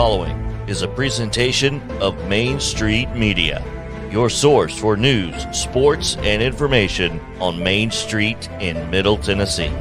following is a presentation of Main Street Media, your source for news, sports, and information on Main Street in Middle Tennessee.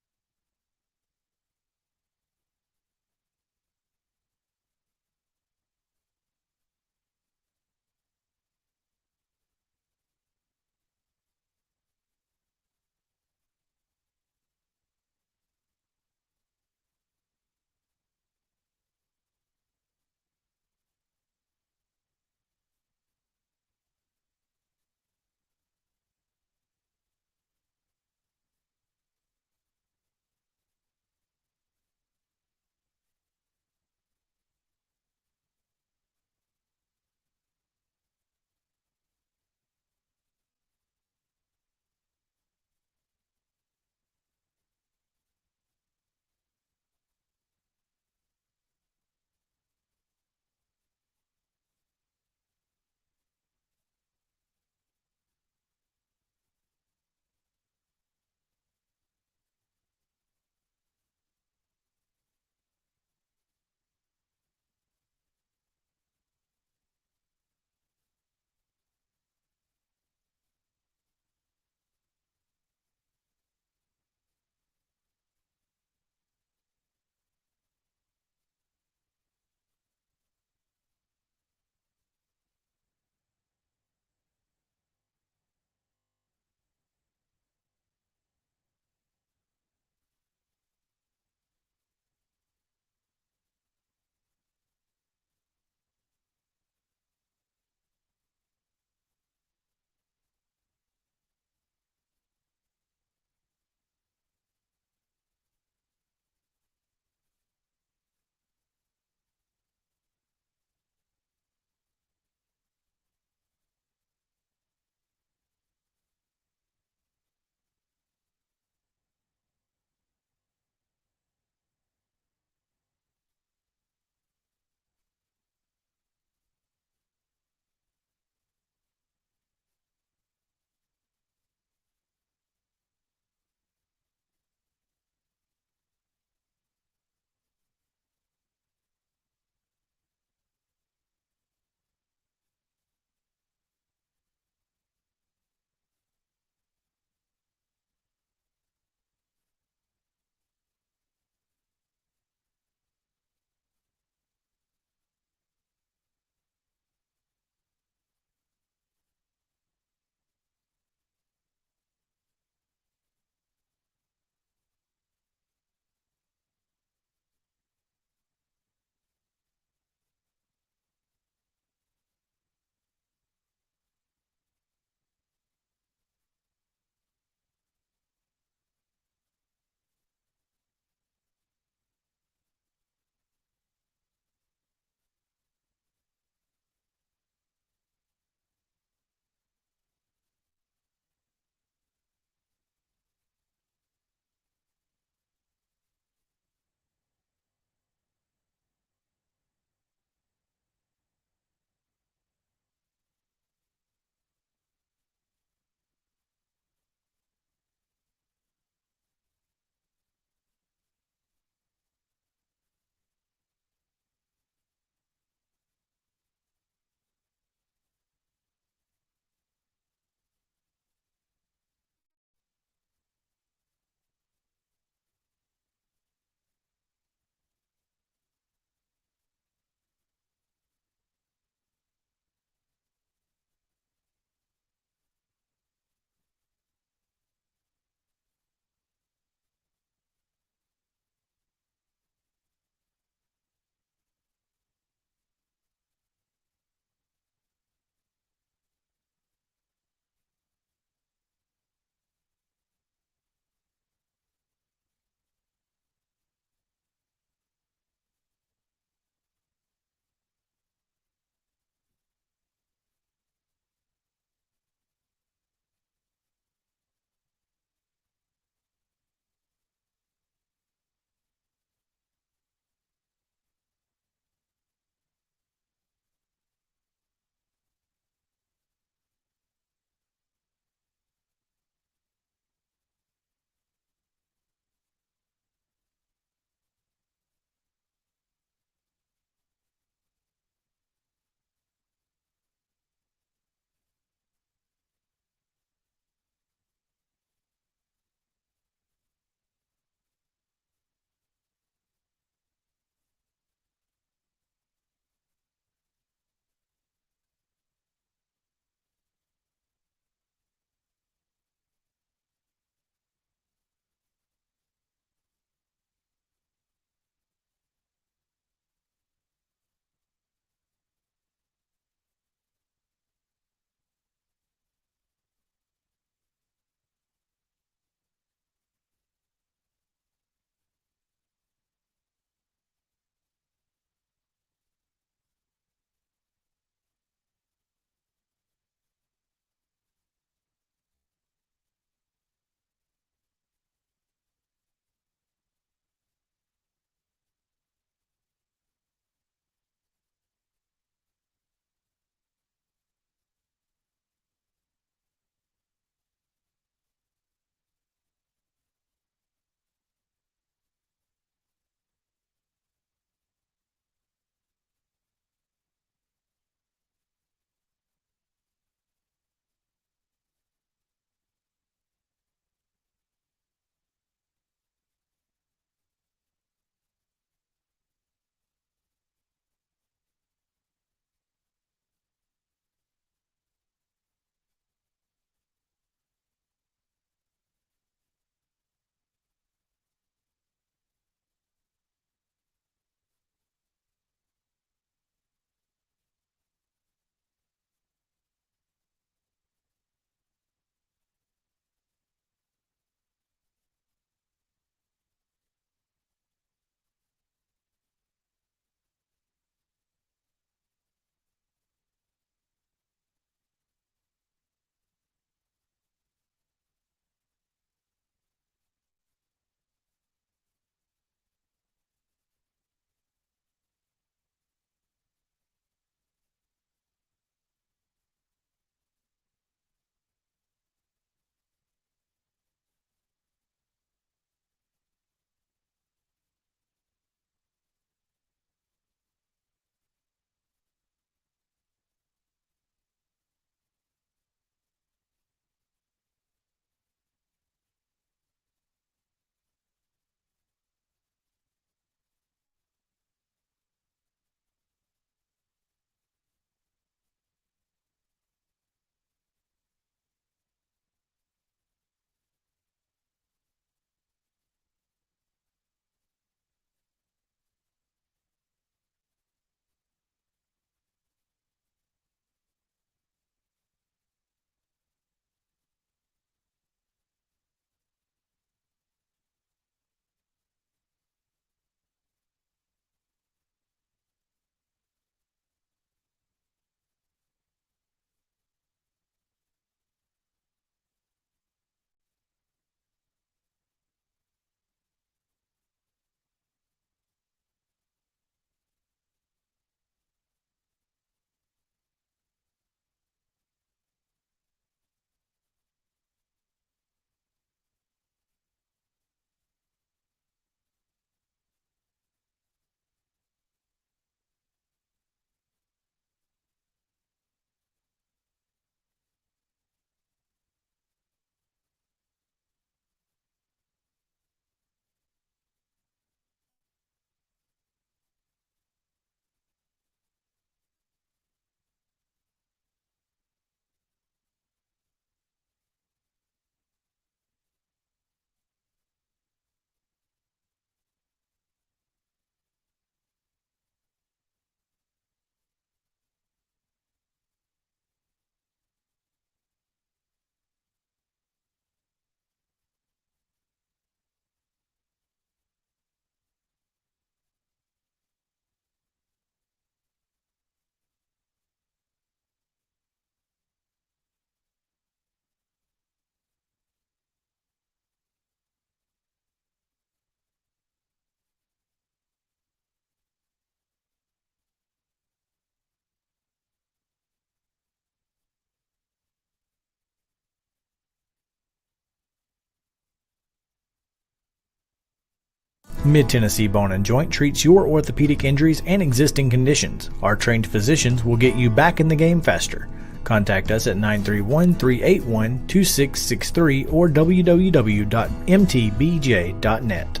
Mid-Tennessee Bone and Joint treats your orthopedic injuries and existing conditions. Our trained physicians will get you back in the game faster. Contact us at 931-381-2663 or www.mtbj.net.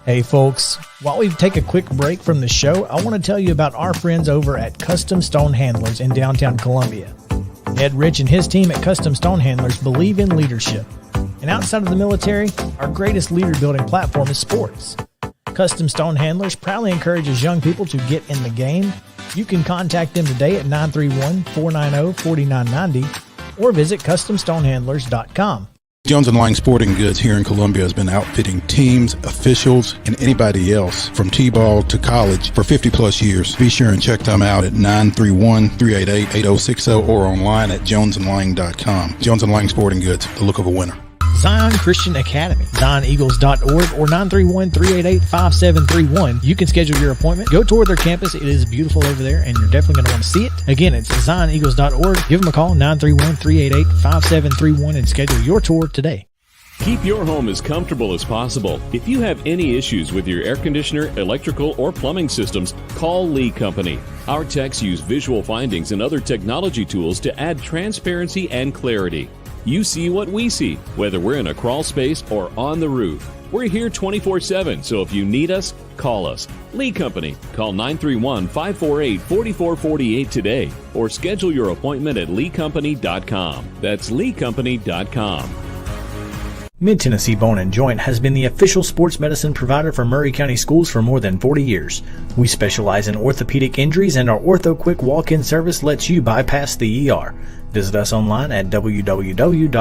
Hey folks, while we take a quick break from the show, I want to tell you about our friends over at Custom Stone Handlers in downtown Columbia. Ed Rich and his team at Custom Stone Handlers believe in leadership. And outside of the military, our greatest leader building platform is sports. Custom Stone Handlers proudly encourages young people to get in the game. You can contact them today at 931-490-4990 or visit CustomStonehandlers.com. Jones & Lang Sporting Goods here in Columbia has been outfitting teams, officials, and anybody else from T-ball to college for 50-plus years. Be sure and check them out at 931-388-8060 or online at jonesandlang.com. Jones & Lang Sporting Goods, the look of a winner. Zion Christian Academy, ZionEagles.org or 931-388-5731. You can schedule your appointment. Go tour their campus. It is beautiful over there, and you're definitely going to want to see it. Again, it's ZionEagles.org. Give them a call, 931-388-5731, and schedule your tour today. Keep your home as comfortable as possible. If you have any issues with your air conditioner, electrical, or plumbing systems, call Lee Company. Our techs use visual findings and other technology tools to add transparency and clarity. You see what we see, whether we're in a crawl space or on the roof. We're here 24/7, so if you need us, call us. Lee Company. Call 931-548-4448 today or schedule your appointment at leecompany.com. That's leecompany.com. Mid-Tennessee Bone and Joint has been the official sports medicine provider for Maury County Schools for more than 40 years. We specialize in orthopedic injuries, and our Ortho Quick walk-in service lets you bypass the ER. Visit us online at www.mtbj.net.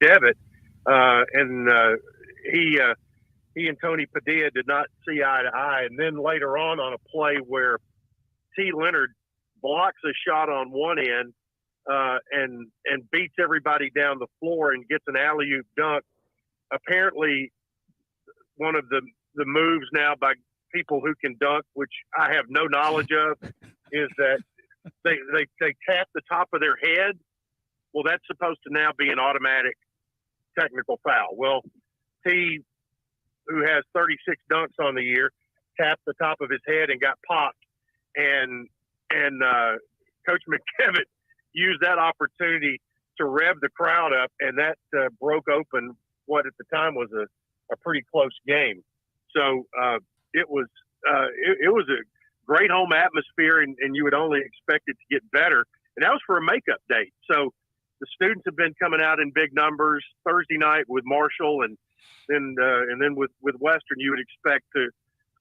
Devitt, and he and Tony Padilla did not see eye to eye. And then later on a play where T. Leonard blocks a shot on one end and beats everybody down the floor and gets an alley-oop dunk. Apparently, one of the moves now by people who can dunk, which I have no knowledge of, is that they tap the top of their head. Well, that's supposed to now be an automatic technical foul. Well, T, who has 36 dunks on the year, tapped the top of his head and got popped. And Coach McKevitt used that opportunity to rev the crowd up, and that broke open what at the time was a pretty close game. So it was a great home atmosphere, and you would only expect it to get better. And that was for a makeup date. So the students have been coming out in big numbers. Thursday night with Marshall, and then with Western, you would expect to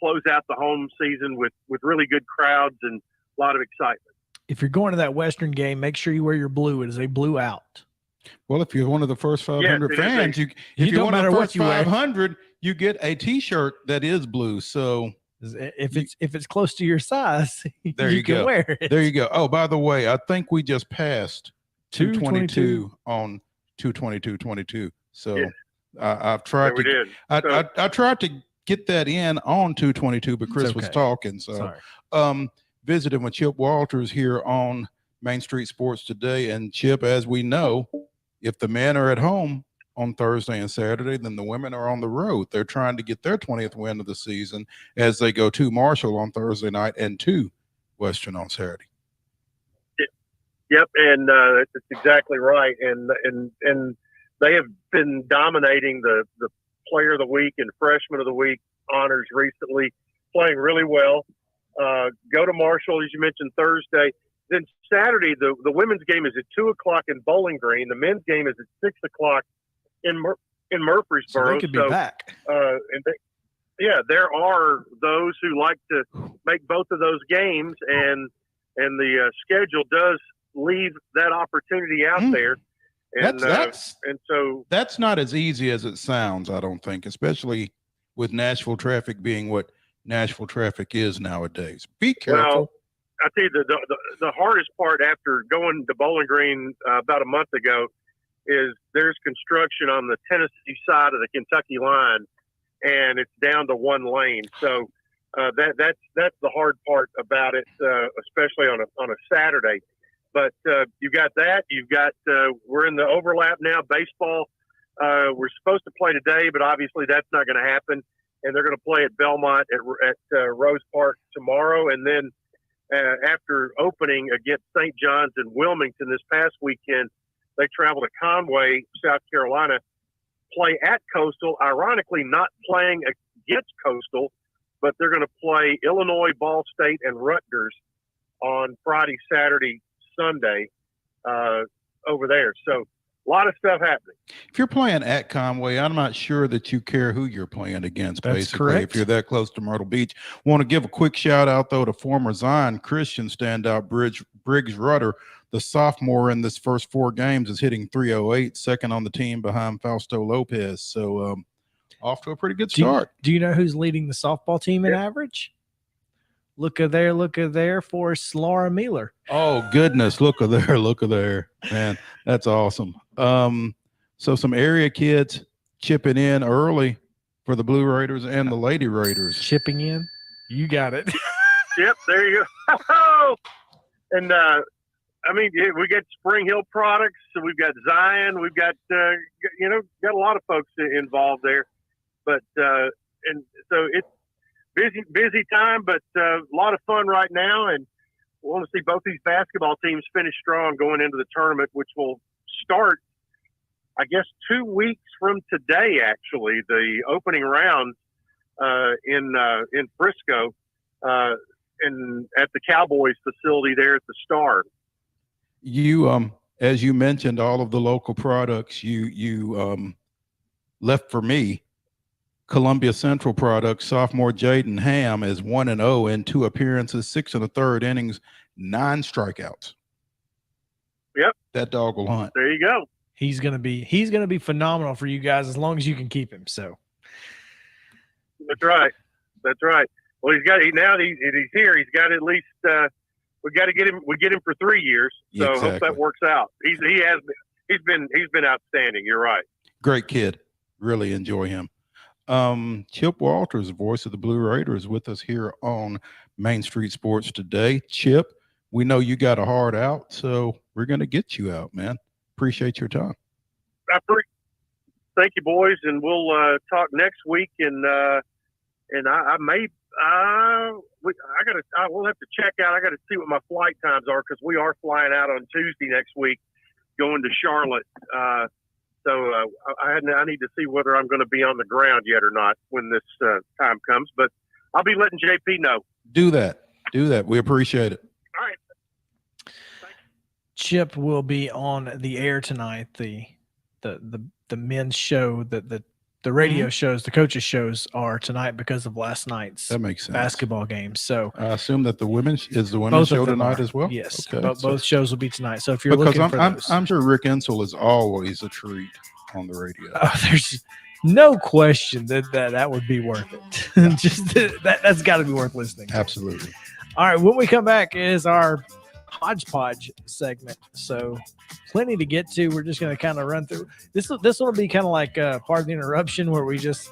close out the home season with really good crowds and a lot of excitement. If you're going to that Western game, make sure you wear your blue. It is a blue out. Well, if you're one of the first 500 fans, if you're one of the first 500, you get a T-shirt that is blue. So if it's close to your size, there you can go. Wear it. There you go. Oh, by the way, I think we just passed 222 on 222.22. So yeah. I've tried I tried to get that in on 222, but Chris was talking. So visiting with Chip Walters here on Main Street Sports Today. And Chip, as we know, if the men are at home on Thursday and Saturday, then the women are on the road. They're trying to get their 20th win of the season as they go to Marshall on Thursday night and to Western on Saturday. Yep, and that's exactly right. And they have been dominating the Player of the Week and Freshman of the Week honors recently, playing really well. Go to Marshall, as you mentioned, Thursday. Then Saturday, the women's game is at 2:00 in Bowling Green. The men's game is at 6:00 in Murfreesboro. So they could be back. There are those who like to make both of those games, and the schedule does leave that opportunity out there. And so that's not as easy as it sounds, I don't think, especially with Nashville traffic being what Nashville traffic is nowadays. Be careful. Well, I tell you, the hardest part after going to Bowling Green about a month ago is there's construction on the Tennessee side of the Kentucky line, and it's down to one lane. So that's the hard part about it, especially on a Saturday. But you've got that. You've got we're in the overlap now. Baseball, we're supposed to play today, but obviously that's not going to happen. And they're going to play at Belmont at Rose Park tomorrow. And then after opening against St. John's and Wilmington this past weekend, they travel to Conway, South Carolina, play at Coastal. Ironically, not playing against Coastal, but they're going to play Illinois, Ball State, and Rutgers on Friday, Saturday, Sunday over there. So a lot of stuff happening. If you're playing at Conway, I'm not sure that you care who you're playing against. That's basically correct. If you're that close to Myrtle Beach. Want to give a quick shout out though to former Zion Christian standout Briggs Rudder, the sophomore in this first 4 games, is hitting .308, second on the team behind Fausto Lopez. So off to a pretty good start. Do you know who's leading the softball team in average? Look at there for Laura Mealer. Oh, goodness. Look at there. Man, that's awesome. So some area kids chipping in early for the Blue Raiders and the Lady Raiders. Chipping in? You got it. Yep, there you go. And, we got Spring Hill Products. So we've got Zion. We've got, got a lot of folks involved there. But, and so it's busy time, but a lot of fun right now. And we want to see both these basketball teams finish strong going into the tournament, which will start, I guess, 2 weeks from today, actually, the opening rounds in Frisco and at the Cowboys facility there at the Star. You, as you mentioned, all of the local products you left for me. Columbia Central Products sophomore Jaden Ham is 1-0 in 2 appearances, 6 1/3 innings, 9 strikeouts. Yep. That dog will hunt. There you go. he's gonna be phenomenal for you guys as long as you can keep him. So that's right. Well, he's here. He's got at least we got to get him. We get him for 3 years. So Exactly. hope that works out. He's been outstanding. You're right. Great kid. Really enjoy him. Chip Walters, voice of the Blue Raiders, with us here on Main Street Sports today. Chip, we know you got a heart out, so we're going to get you out, man. Appreciate your time. Thank you, boys, and we'll talk next week. And I we'll have to check out. I got to see what my flight times are because we are flying out on Tuesday next week, going to Charlotte. So I need to see whether I'm going to be on the ground yet or not when this time comes. But I'll be letting JP know. Do that. We appreciate it. All right. Chip will be on the air tonight. The men's show, the radio shows, the coaches shows are tonight because of last night's That makes sense. basketball game. So I assume that the women's both show of them tonight are. as well. Yes, Okay. both shows will be tonight. So if you're Because looking for those, I'm sure Rick Insel is always a treat on the radio. there's no question that would be worth it. Just that's got to be worth listening. Absolutely. All right, when we come back is our hodgepodge segment. So plenty to get to. We're just going to kind of run through this. This will be kind of like part of the interruption where we just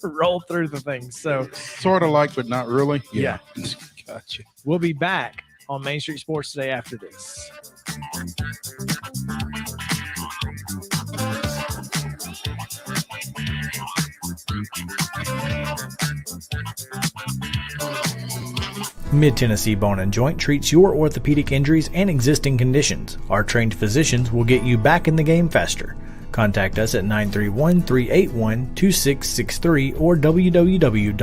roll through the things. So Sort of like, but not really. Yeah. Gotcha. we'll be back on Main Street Sports today after this. Mid-Tennessee Bone and Joint treats your orthopedic injuries and existing conditions. Our trained physicians will get you back in the game faster. Contact us at 931-381-2663 or www.mtbj.net.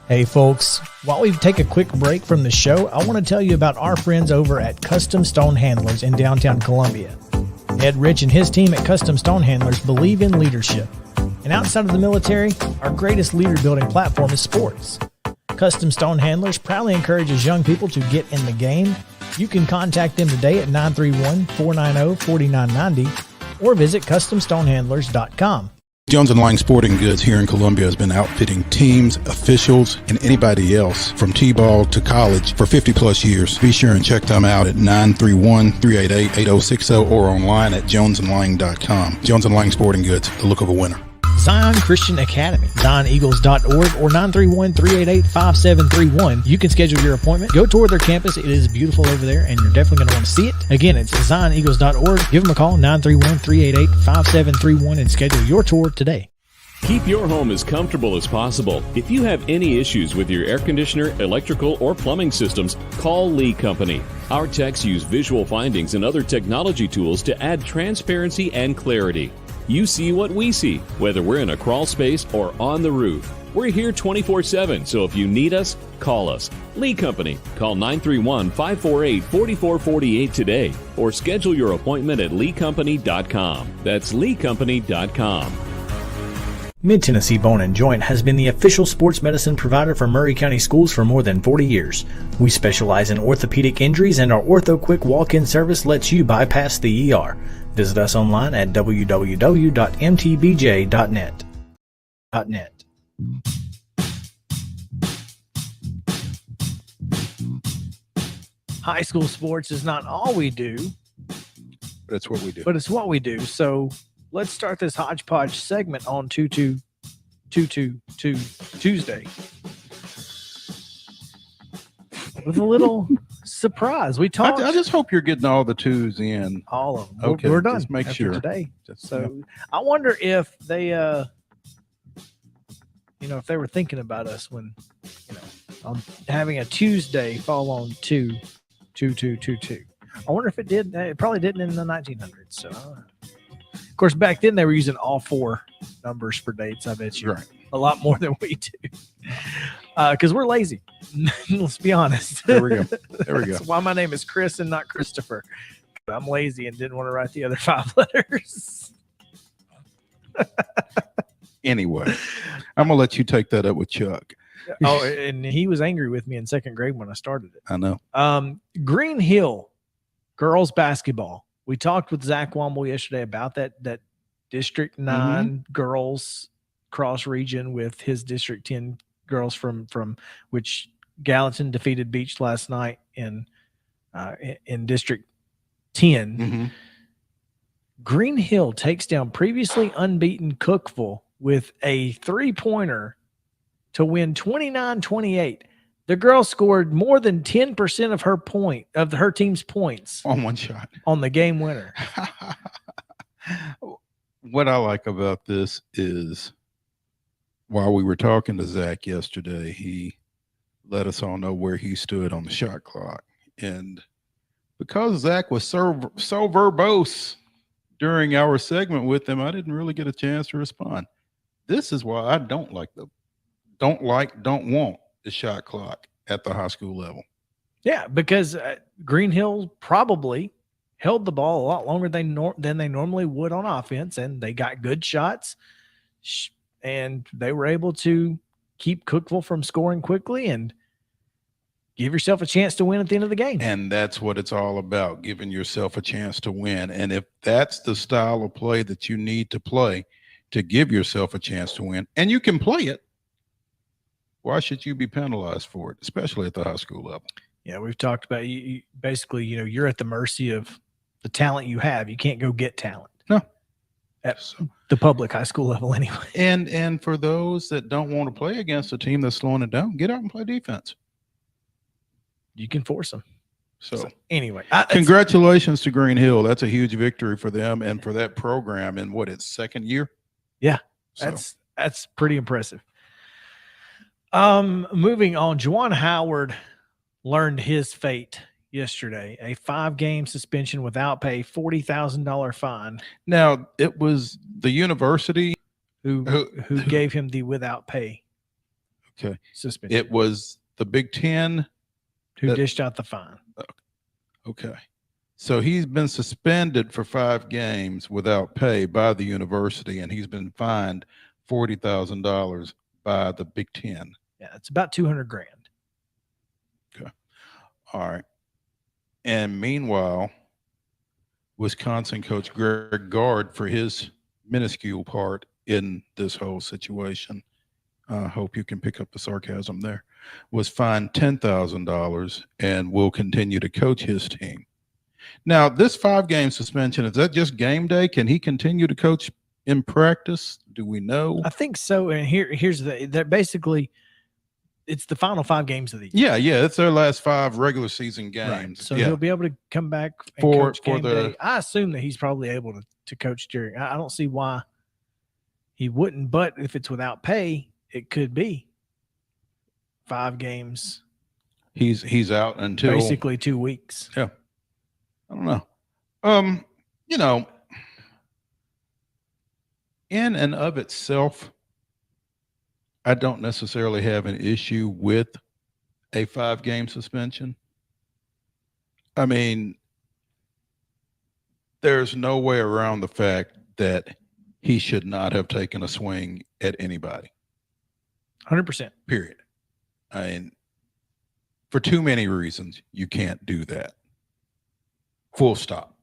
Hey folks, while we take a quick break from the show, I want to tell you about our friends over at Custom Stone Handlers in downtown Columbia. Ed Rich and his team at Custom Stone Handlers believe in leadership. And outside of the military, our greatest leader building platform is sports. Custom Stone Handlers proudly encourages young people to get in the game. You can contact them today at 931-490-4990 or visit CustomStonehandlers.com. Jones & Lang Sporting Goods here in Columbia has been outfitting teams, officials, and anybody else from T-ball to college for 50 plus years. Be sure and check them out at 931-388-8060 or online at jonesandlang.com. Jones & Lang Sporting Goods, the look of a winner. Zion Christian Academy, ZionEagles.org or 931-388-5731. You can schedule your appointment. Go tour their campus. It is beautiful over there, and you're definitely going to want to see it. Again, it's ZionEagles.org. Give them a call, 931-388-5731, and schedule your tour today. Keep your home as comfortable as possible. If you have any issues with your air conditioner, electrical, or plumbing systems, call Lee Company. Our techs use visual findings and other technology tools to add transparency and clarity. You see what we see, whether we're in a crawl space or on the roof. We're here 24/7, so if you need us, call us. Lee Company. Call 931-548-4448 today or schedule your appointment at leecompany.com. That's leecompany.com. Mid-Tennessee Bone and Joint has been the official sports medicine provider for Murray County Schools for more than 40 years. We specialize in orthopedic injuries, and our OrthoQuick walk-in service lets you bypass the ER. Visit us online at www.mtbj.net. High school sports is not all we do, But it's what we do. but it's what we do. So let's start this hodgepodge segment on Tuesday. With a little surprise. We talked I just hope you're getting all the twos in. all of them. Okay, We're done. just make after sure. today. Just, So I wonder if they, if they were thinking about us when, having a Tuesday fall on 2. I wonder if it did. It probably didn't in the 1900s. So, of course, back then they were using all 4 numbers for dates. I bet you Right. a lot more than we do, because we're lazy. Let's be honest. There we go. There we go. That's why my name is Chris and not Christopher. I'm lazy and didn't want to write the other 5 letters. Anyway, I'm going to let you take that up with Chuck. Oh, and he was angry with me in 2nd grade when I started it. I know. Green Hill girls basketball. We talked with Zach Womble yesterday about that District 9 girls cross region with his District 10 girls from which Gallatin defeated Beach last night in District 10. Mm-hmm. Green Hill takes down previously unbeaten Cookeville with a 3-pointer to win 29-28. The girl scored more than 10% of her team's points on one shot on the game winner. What I like about this is, while we were talking to Zach yesterday, he let us all know where he stood on the shot clock. And because Zach was so verbose during our segment with him, I didn't really get a chance to respond. This is why I don't want the shot clock at the high school level. Yeah, because Green Hill probably held the ball a lot longer than they normally would on offense, and they got good shots, and they were able to keep Cookeville from scoring quickly and give yourself a chance to win at the end of the game. And that's what it's all about, giving yourself a chance to win. And if that's the style of play that you need to play to give yourself a chance to win, and you can play it, why should you be penalized for it, especially at the high school level? Yeah, we've talked about you basically, you're at the mercy of the talent you have. You can't go get talent. No. At the public high school level anyway. And for those that don't want to play against a team that's slowing it down, get out and play defense. You can force them. So anyway, congratulations to Green Hill. That's a huge victory for them and for that program in its 2nd year. Yeah, that's pretty impressive. Moving on, Juwan Howard learned his fate yesterday. A 5-game suspension without pay, $40,000 fine. Now, it was the university who gave him the without pay suspension. It was the Big Ten who dished out the fine. Okay. So he's been suspended for 5 games without pay by the university, and he's been fined $40,000 by the Big Ten. Yeah, it's about $200,000. Okay. All right. And meanwhile, Wisconsin coach Greg Gard, for his minuscule part in this whole situation, I hope you can pick up the sarcasm there, was fined $10,000 and will continue to coach his team. Now, this 5-game suspension, is that just game day? Can he continue to coach in practice? Do we know? I think so. And here's that basically it's the final 5 games of the year. Yeah, it's their last 5 regular season games. Right. So he'll be able to come back and coach game the day. I assume that he's probably able to coach during. I don't see why he wouldn't, but if it's without pay, it could be 5 games. He's out until basically 2 weeks. Yeah. I don't know. In and of itself, I don't necessarily have an issue with a 5-game suspension. I mean, there's no way around the fact that he should not have taken a swing at anybody. 100%. Period. I mean, for too many reasons, you can't do that. Full stop.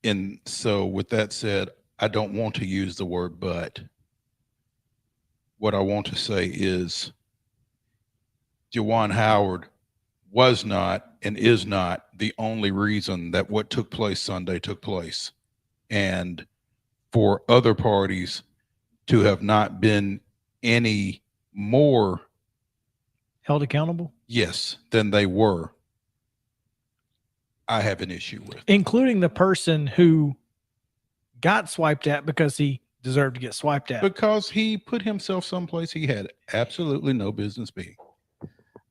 And so with that said, I don't want to use the word but. What I want to say is Juwan Howard was not and is not the only reason that what took place Sunday took place. And for other parties to have not been any more held accountable, yes, than they were, I have an issue with. Including the person who got swiped at because he deserved to get swiped at. Because he put himself someplace he had absolutely no business being.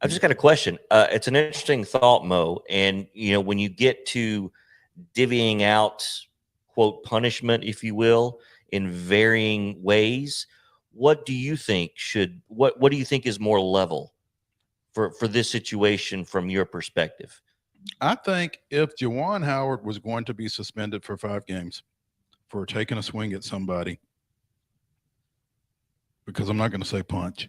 I've just got a question. It's an interesting thought, Mo. And, when you get to divvying out, quote, punishment, if you will, in varying ways, what do you think what do you think is more level for this situation from your perspective? I think if Juwan Howard was going to be suspended for 5 games for taking a swing at somebody, because I'm not going to say punch,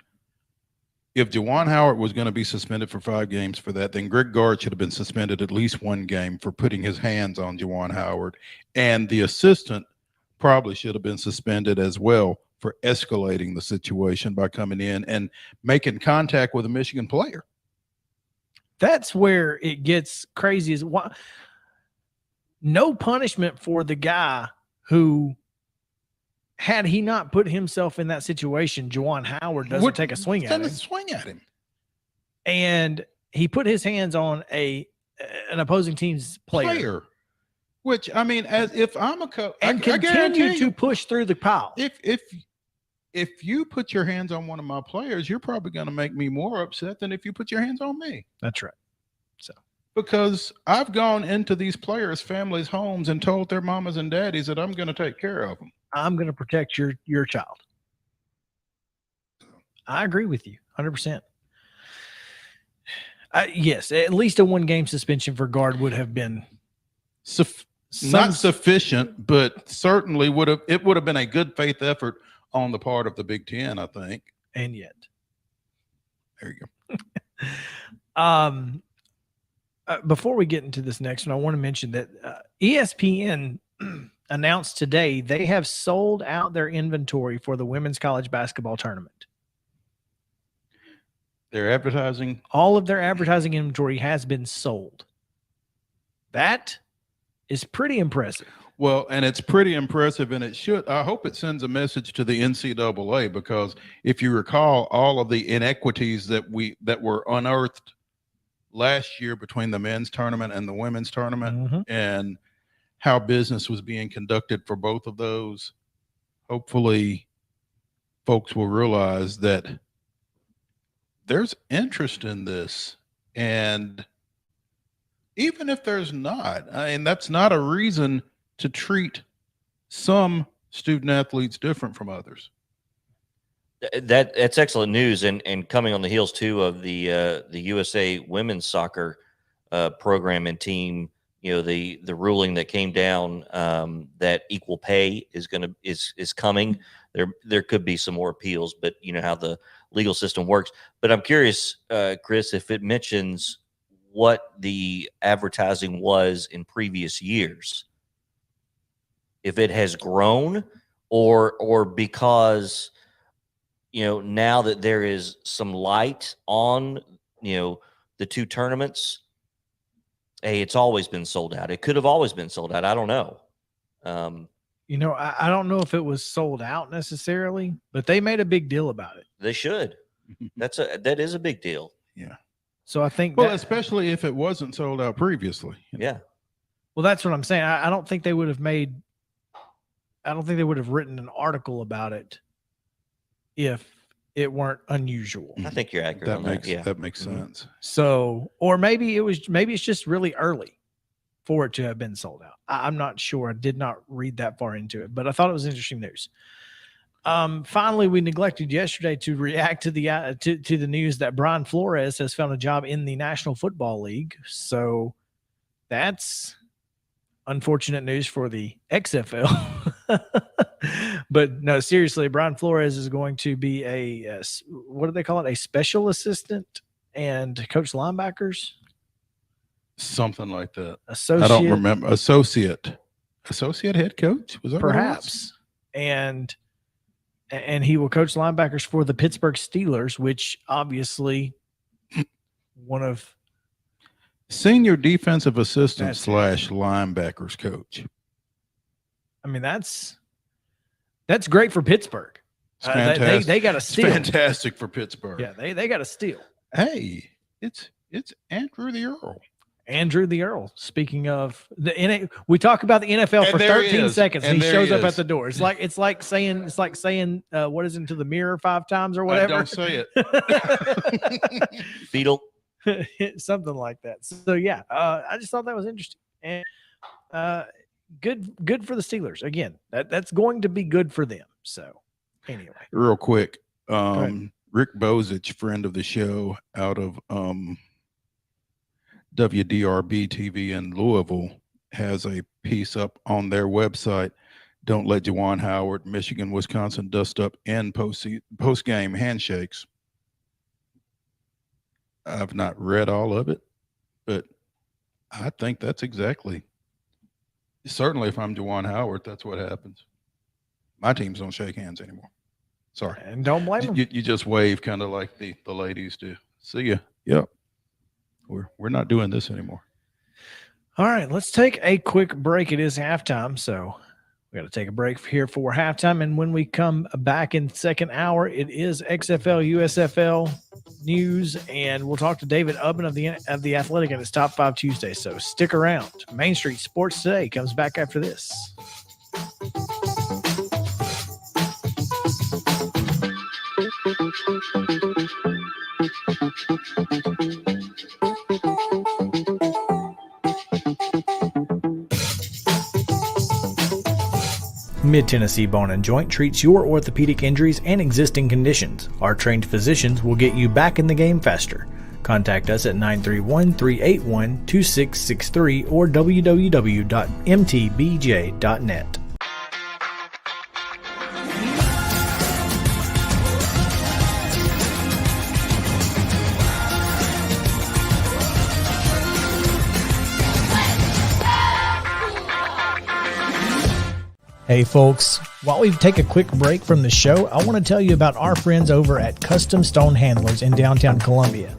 if Juwan Howard was going to be suspended for 5 games for that, then Greg Gard should have been suspended at least 1 game for putting his hands on Juwan Howard. And the assistant probably should have been suspended as well for escalating the situation by coming in and making contact with a Michigan player. That's where it gets crazy. Is why no punishment for the guy who, had he not put himself in that situation, Juwan Howard doesn't take a swing at him. And he put his hands on an opposing team's player. Which, I mean, as if I'm a coach, and continue to push through the pile. If you put your hands on one of my players, you're probably going to make me more upset than if you put your hands on me. That's right. So, because I've gone into these players' families' homes and told their mamas and daddies that I'm going to take care of them. I'm going to protect your child. I agree with you 100%. Yes, at least a 1-game suspension for Gard would have been not sufficient, but certainly would have been a good faith effort on the part of the Big Ten, I think. And yet, there you go. Before we get into this next one, I want to mention that ESPN announced today they have sold out their inventory for the women's college basketball tournament. Their advertising? All of their advertising inventory has been sold. That is pretty impressive. Well, and it's pretty impressive, and I hope it sends a message to the NCAA, because if you recall all of the inequities that were unearthed last year between the men's tournament and the women's tournament, and how business was being conducted for both of those, hopefully folks will realize that there's interest in this. And even if there's not, I mean, that's not a reason to treat some student athletes different from others. That's excellent news, and coming on the heels too of the USA women's soccer program and team. You know, the ruling that came down that equal pay is coming. There could be some more appeals, but you know how the legal system works. But I'm curious, Chris, if it mentions what the advertising was in previous years, if it has grown, or because, you know, now that there is some light on, you know, the 2 tournaments, hey, it's always been sold out. It could have always been sold out. I don't know. You know, I don't know if it was sold out necessarily, but they made a big deal about it. They should. That is a big deal. Yeah. So I think, especially if it wasn't sold out previously. Yeah. Well, that's what I'm saying. I don't think they would have written an article about it if it weren't unusual. I think you're accurate on that. That makes sense. So, or maybe it's just really early for it to have been sold out. I'm not sure. I did not read that far into it, but I thought it was interesting news. Finally, we neglected yesterday to react to the news that Brian Flores has found a job in the National Football League. So that's unfortunate news for the XFL. But no, seriously, Brian Flores is going to be a what do they call it? A special assistant and coach linebackers. Something like that. Associate. I don't remember. Associate head coach, was that perhaps? And he will coach linebackers for the Pittsburgh Steelers, which obviously one of senior defensive assistant / linebackers coach. I mean, that's great for Pittsburgh. Fantastic. They got a steal. It's fantastic for Pittsburgh. Yeah, they got a steal. Hey, it's Andrew the Earl. Andrew the Earl. Speaking of we talk about the NFL for 13 seconds, and he shows up at the door. It's like saying what is into the mirror 5 times or whatever. Don't say it. Beetle. Something like that. So yeah, I just thought that was interesting, and good for the Steelers. Again, that's going to be good for them. So anyway, real quick, Rick Bozich, friend of the show, out of WDRB TV in Louisville has a piece up on their website. Don't let Juwan Howard, Michigan, Wisconsin dust up in post-game handshakes. I've not read all of it, but I think that's exactly. Certainly, if I'm Juwan Howard, that's what happens. My teams don't shake hands anymore. Sorry. And don't blame them. You just wave kind of like the ladies do. See ya. Yep. We're not doing this anymore. All right, let's take a quick break. It is halftime, so we got to take a break here for halftime. And when we come back in second hour, it is XFL, USFL news, and we'll talk to David Ubben of the Athletic and his Top 5 Tuesday. So stick around. Main Street Sports Today comes back after this. Mid-Tennessee Bone and Joint treats your orthopedic injuries and existing conditions. Our trained physicians will get you back in the game faster. Contact us at 931-381-2663 or www.mtbj.net. Hey folks, while we take a quick break from the show, I want to tell you about our friends over at Custom Stone Handlers in downtown Columbia.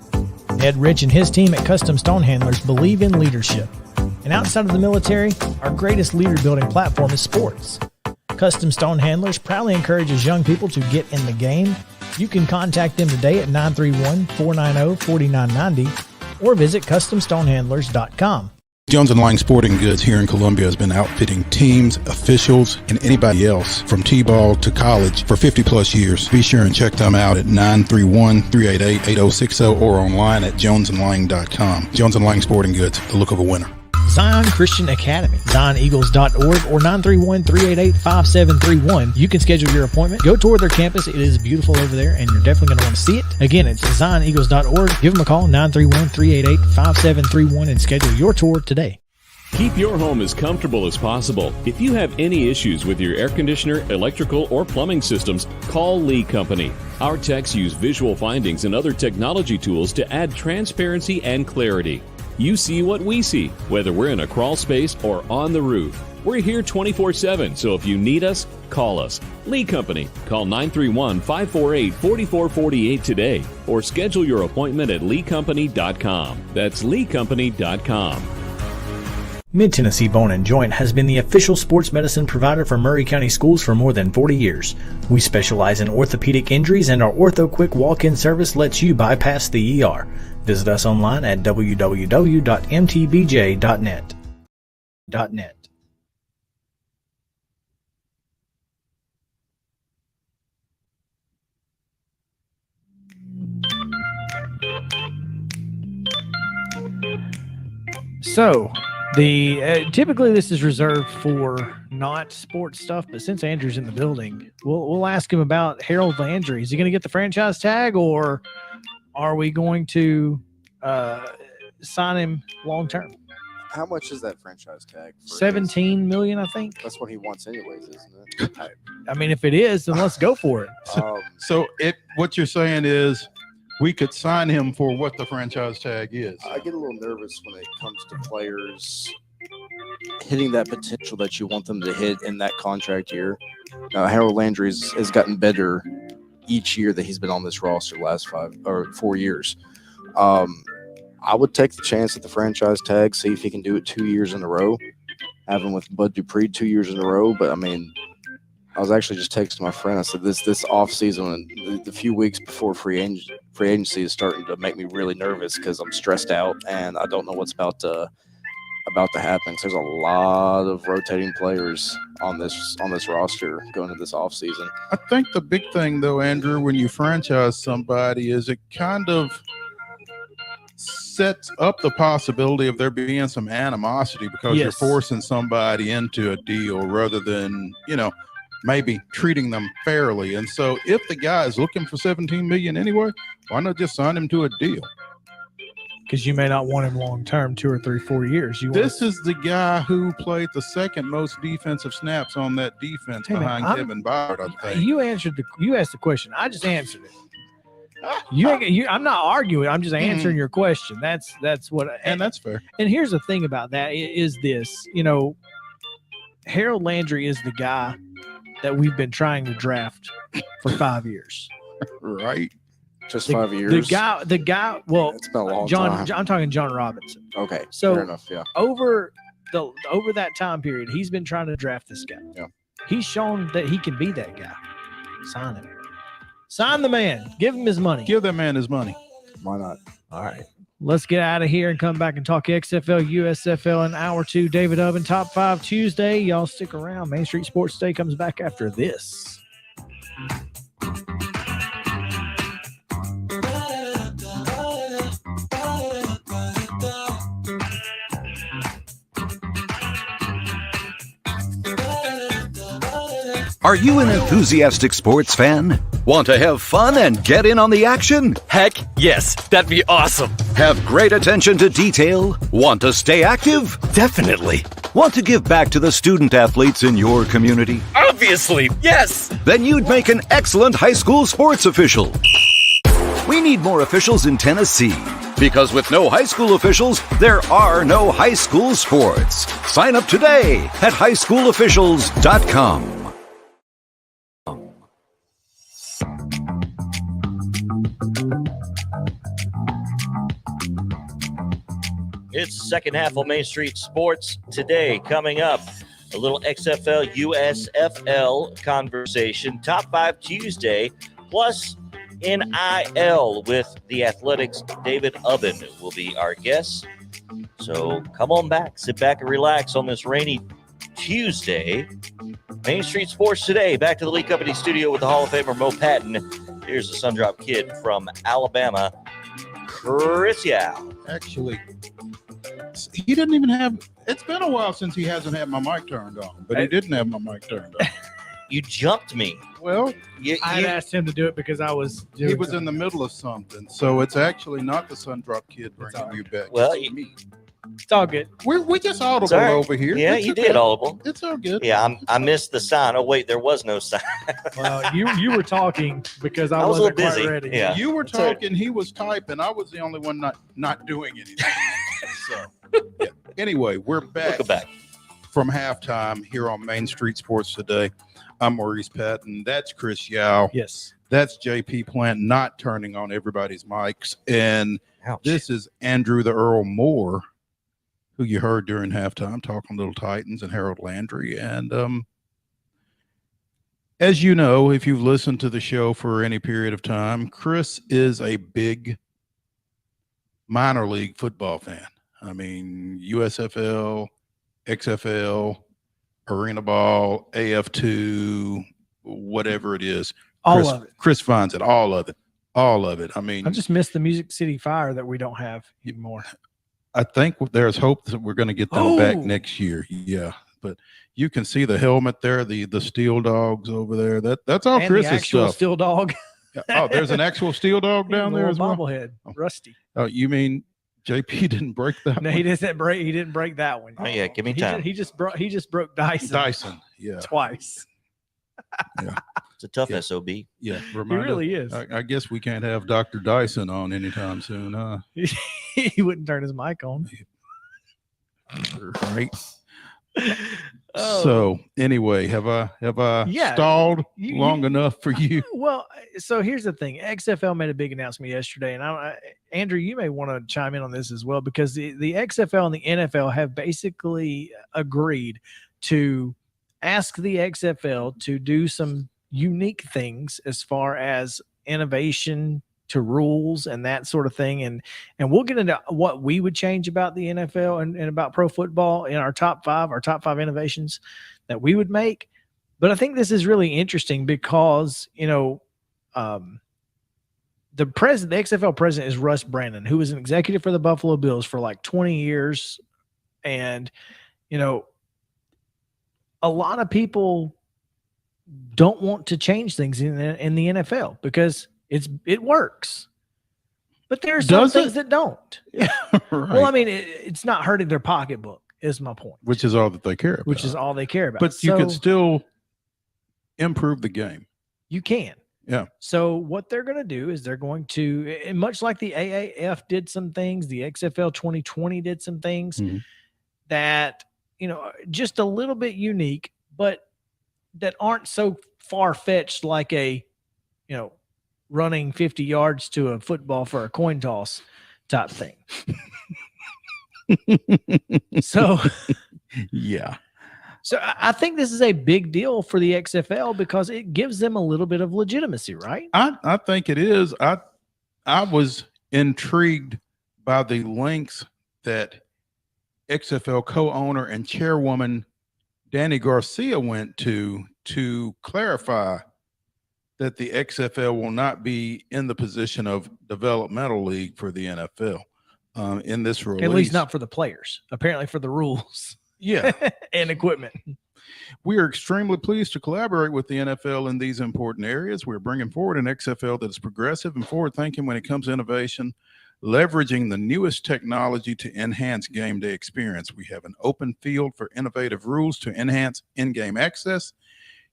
Ed Rich and his team at Custom Stone Handlers believe in leadership. And outside of the military, our greatest leader building platform is sports. Custom Stone Handlers proudly encourages young people to get in the game. You can contact them today at 931-490-4990 or visit CustomStonehandlers.com. Jones & Lang Sporting Goods here in Columbia has been outfitting teams, officials, and anybody else from T-ball to college for 50 plus years. Be sure and check them out at 931-388-8060 or online at jonesandlang.com. Jones & Lang Sporting Goods, the look of a winner. Zion Christian Academy, ZionEagles.org or 931-388-5731. You can schedule your appointment. Go tour their campus. It is beautiful over there, and you're definitely going to want to see it. Again, it's ZionEagles.org. Give them a call, 931-388-5731, and schedule your tour today. Keep your home as comfortable as possible. If you have any issues with your air conditioner, electrical, or plumbing systems, call Lee Company. Our techs use visual findings and other technology tools to add transparency and clarity. You see what we see, whether we're in a crawl space or on the roof. We're here 24/7, so if you need us, call us. Lee Company. Call 931-548-4448 today or schedule your appointment at leecompany.com. That's leecompany.com. Mid-Tennessee Bone and Joint has been the official sports medicine provider for Murray County Schools for more than 40 years. We specialize in orthopedic injuries, and our Ortho Quick walk-in service lets you bypass the ER. Visit us online at www.mtbj.net. So, typically this is reserved for not sports stuff, but since Andrew's in the building, we'll ask him about Harold Landry. Is he going to get the franchise tag, or are we going to sign him long term? How much is that franchise tag? $17 million, I think. That's what he wants, anyways, isn't it? I mean, if it is, then let's go for it. So what you're saying is, we could sign him for what the franchise tag is. I get a little nervous when it comes to players hitting that potential that you want them to hit in that contract year. Now, Harold Landry has gotten better each year that he's been on this roster the last 4 years. I would take the chance at the franchise tag, see if he can do it 2 years in a row. Have him with Bud Dupree 2 years in a row. But, I mean, I was actually just texting my friend. I said this offseason and the few weeks before free agency is starting to make me really nervous because I'm stressed out and I don't know what's about to happen. There's a lot of rotating players on this roster going into this offseason. I think the big thing, though, Andrew, when you franchise somebody is it kind of sets up the possibility of there being some animosity because you're forcing somebody into a deal rather than, maybe treating them fairly. And so if the guy is looking for $17 million anyway, why not just sign him to a deal? because you may not want him long term, 2 or 3, 4 years. This is the guy who played the second most defensive snaps on that defense behind Kevin Byard, I think. You asked the question. I just answered it. I'm not arguing. I'm just answering your question. That's what. And that's fair. And here's the thing about that is this. Harold Landry is the guy that we've been trying to draft for 5 years. Right. Just 5 years. The guy. Well, it's been a long time. I'm talking John Robinson. Okay. So fair enough. Yeah. Over that time period, he's been trying to draft this guy. Yeah. He's shown that he can be that guy. Sign him. Sign the man. Give him his money. Give that man his money. Why not? All right. Let's get out of here and come back and talk XFL, USFL in hour 2. David Oven, Top 5 Tuesday. Y'all stick around. Main Street Sports Day comes back after this. Are you an enthusiastic sports fan? Want to have fun and get in on the action? Heck, yes. That'd be awesome. Have great attention to detail? Want to stay active? Definitely. Want to give back to the student athletes in your community? Obviously, yes. Then you'd make an excellent high school sports official. We need more officials in Tennessee. Because with no high school officials, there are no high school sports. Sign up today at highschoolofficials.com. It's the second half of Main Street Sports today. Coming up, a little XFL, USFL conversation. Top 5 Tuesday, plus NIL with the Athletics. David Oven will be our guest. So come on back, sit back and relax on this rainy Tuesday. Main Street Sports today. Back to the Lee Company studio with the Hall of Famer Mo Patton. Here's the Sundrop Kid from Alabama, Chris Yao. Actually, he didn't even have. It's been a while since he hasn't had my mic turned on, but he didn't have my mic turned on. You jumped me. Well, I had asked him to do it because I was. He was in the middle of something, so it's actually not the Sundrop Kid bringing you back. Well, it's all good. We just audible right. over here. Yeah, it's you okay. did audible. It's all good. Yeah, I missed the sign. Oh wait, there was no sign. Well, you were talking because I was a wasn't little quite busy. ready. Yeah. You were talking. He was typing. I was the only one not doing anything. So, yeah. Anyway, we're back. Welcome back from halftime here on Main Street Sports today. I'm Maurice Patton. That's Chris Yao. Yes. That's JP Plant not turning on everybody's mics. And Ouch. This is Andrew the Earl Moore, who you heard during halftime talking Little Titans, and Harold Landry. And as you know, if you've listened to the show for any period of time, Chris is a big minor league football fan. I mean, USFL, XFL, Arena Ball, AF2, whatever it is. All of it. Chris finds it, all of it. All of it. I mean, I just miss the Music City Fire that we don't have anymore. I think there's hope that we're going to get them back next year. Yeah, but you can see the helmet there, the steel dogs over there. That's all and Chris's the actual stuff. Steel dog. Oh, there's an actual steel dog down there as well. Bobblehead, Rusty. Oh, you mean JP didn't break that? No, one? he didn't break. He didn't break that one. Oh, yeah, give me time. He just broke Dyson. Dyson, yeah, twice. Yeah, it's a tough Yeah. SOB. yeah. He really is. I guess we can't have Dr. Dyson on anytime soon, huh? He wouldn't turn his mic on. Right. Oh. So anyway, have I Yeah, stalled you- long enough for you? Well, so here's the thing. XFL made a big announcement yesterday, and Andrew, you may want to chime in on this as well, because the XFL and the NFL have basically agreed to ask the XFL to do some unique things as far as innovation to rules and that sort of thing. And we'll get into what we would change about the NFL and about pro football in our top five innovations that we would make. But I think this is really interesting because, the XFL president is Russ Brandon, who was an executive for the Buffalo Bills for like 20 years. And, a lot of people don't want to change things in the NFL because it works. But there are some Does things it? that don't. Yeah, right. Well, I mean, it's not hurting their pocketbook, is my point. Which is all that they care about. Which is all they care about. But you could So still improve the game. you can. Yeah. So what they're going to do is they're going to, and much like the AAF did some things, the XFL 2020 did some things Mhm. that, just a little bit unique, but that aren't so far-fetched like a, running 50 yards to a football for a coin toss type thing. So Yeah. So I think this is a big deal for the XFL because it gives them a little bit of legitimacy, right? I think it is. I was intrigued by the lengths that XFL co-owner and chairwoman Danny Garcia went to clarify that the XFL will not be in the position of developmental league for the NFL in this release. At least not for the players, apparently for the rules. Yeah. And equipment. We are extremely pleased to collaborate with the NFL in these important areas. We're bringing forward an XFL that is progressive and forward-thinking when it comes to innovation, leveraging the newest technology to enhance game day experience. We have an open field for innovative rules to enhance in-game access.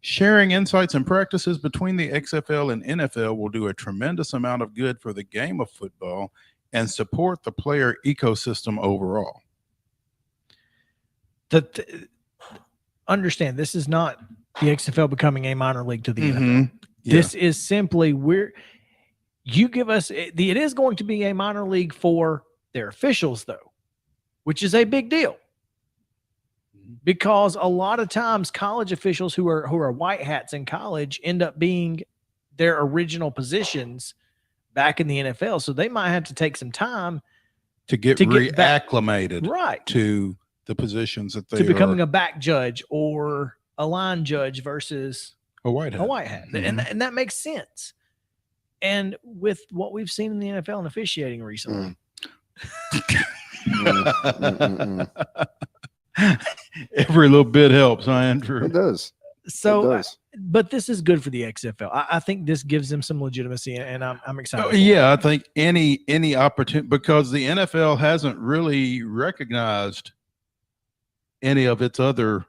Sharing insights and practices between the XFL and NFL will do a tremendous amount of good for the game of football and support the player ecosystem overall. Understand, this is not the XFL becoming a minor league to the NFL. Mhm. Yeah. This is simply you give us it is going to be a minor league for their officials, though, which is a big deal. Because a lot of times college officials who are white hats in college end up being their original positions back in the NFL. So they might have to take some time to get reacclimated right to the positions that they to becoming are a back judge or a line judge versus a white hat. Mm-hmm. And that makes sense. And with what we've seen in the NFL and officiating recently, every little bit helps, huh, Andrew? It does. So, It does. but this is good for the XFL. I think this gives them some legitimacy, and I'm excited. for it. Yeah, I think any opportunity, because the NFL hasn't really recognized any of its other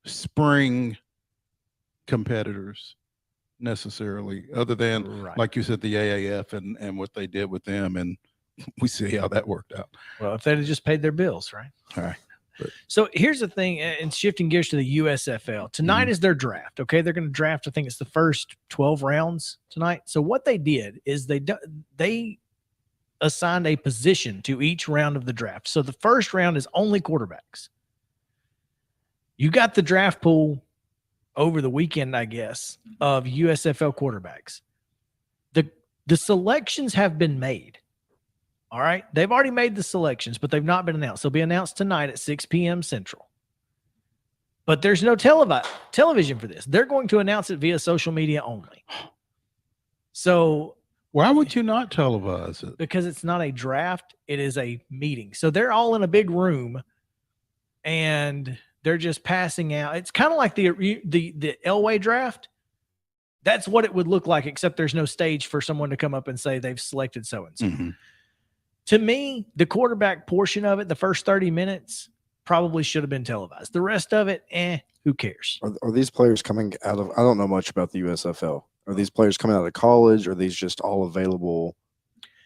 spring competitors necessarily, other than Right. like you said, the AAF and what they did with them, and we see how that worked out. Well, if they'd have just paid their bills, right? All right. So here's the thing, and shifting gears to the USFL. Tonight is their draft, okay? They're going to draft, I think it's the first 12 rounds tonight. So what they did is they assigned a position to each round of the draft. So the first round is only quarterbacks. You got the draft pool over the weekend, I guess, of USFL quarterbacks. The selections have been made. All right. They've already made the selections, but they've not been announced. They'll be announced tonight at 6 p.m. Central. But there's no television for this. They're going to announce it via social media only. So why would you not televise it? Because it's not a draft, it is a meeting. So they're all in a big room and they're just passing out. It's kind of like the Elway draft. That's what it would look like, except there's no stage for someone to come up and say they've selected so-and-so. Mm-hmm. To me, the quarterback portion of it, the first 30 minutes, probably should have been televised. The rest of it, who cares? Are these players coming out of, I don't know much about the USFL. Are these players coming out of college? Are these just all available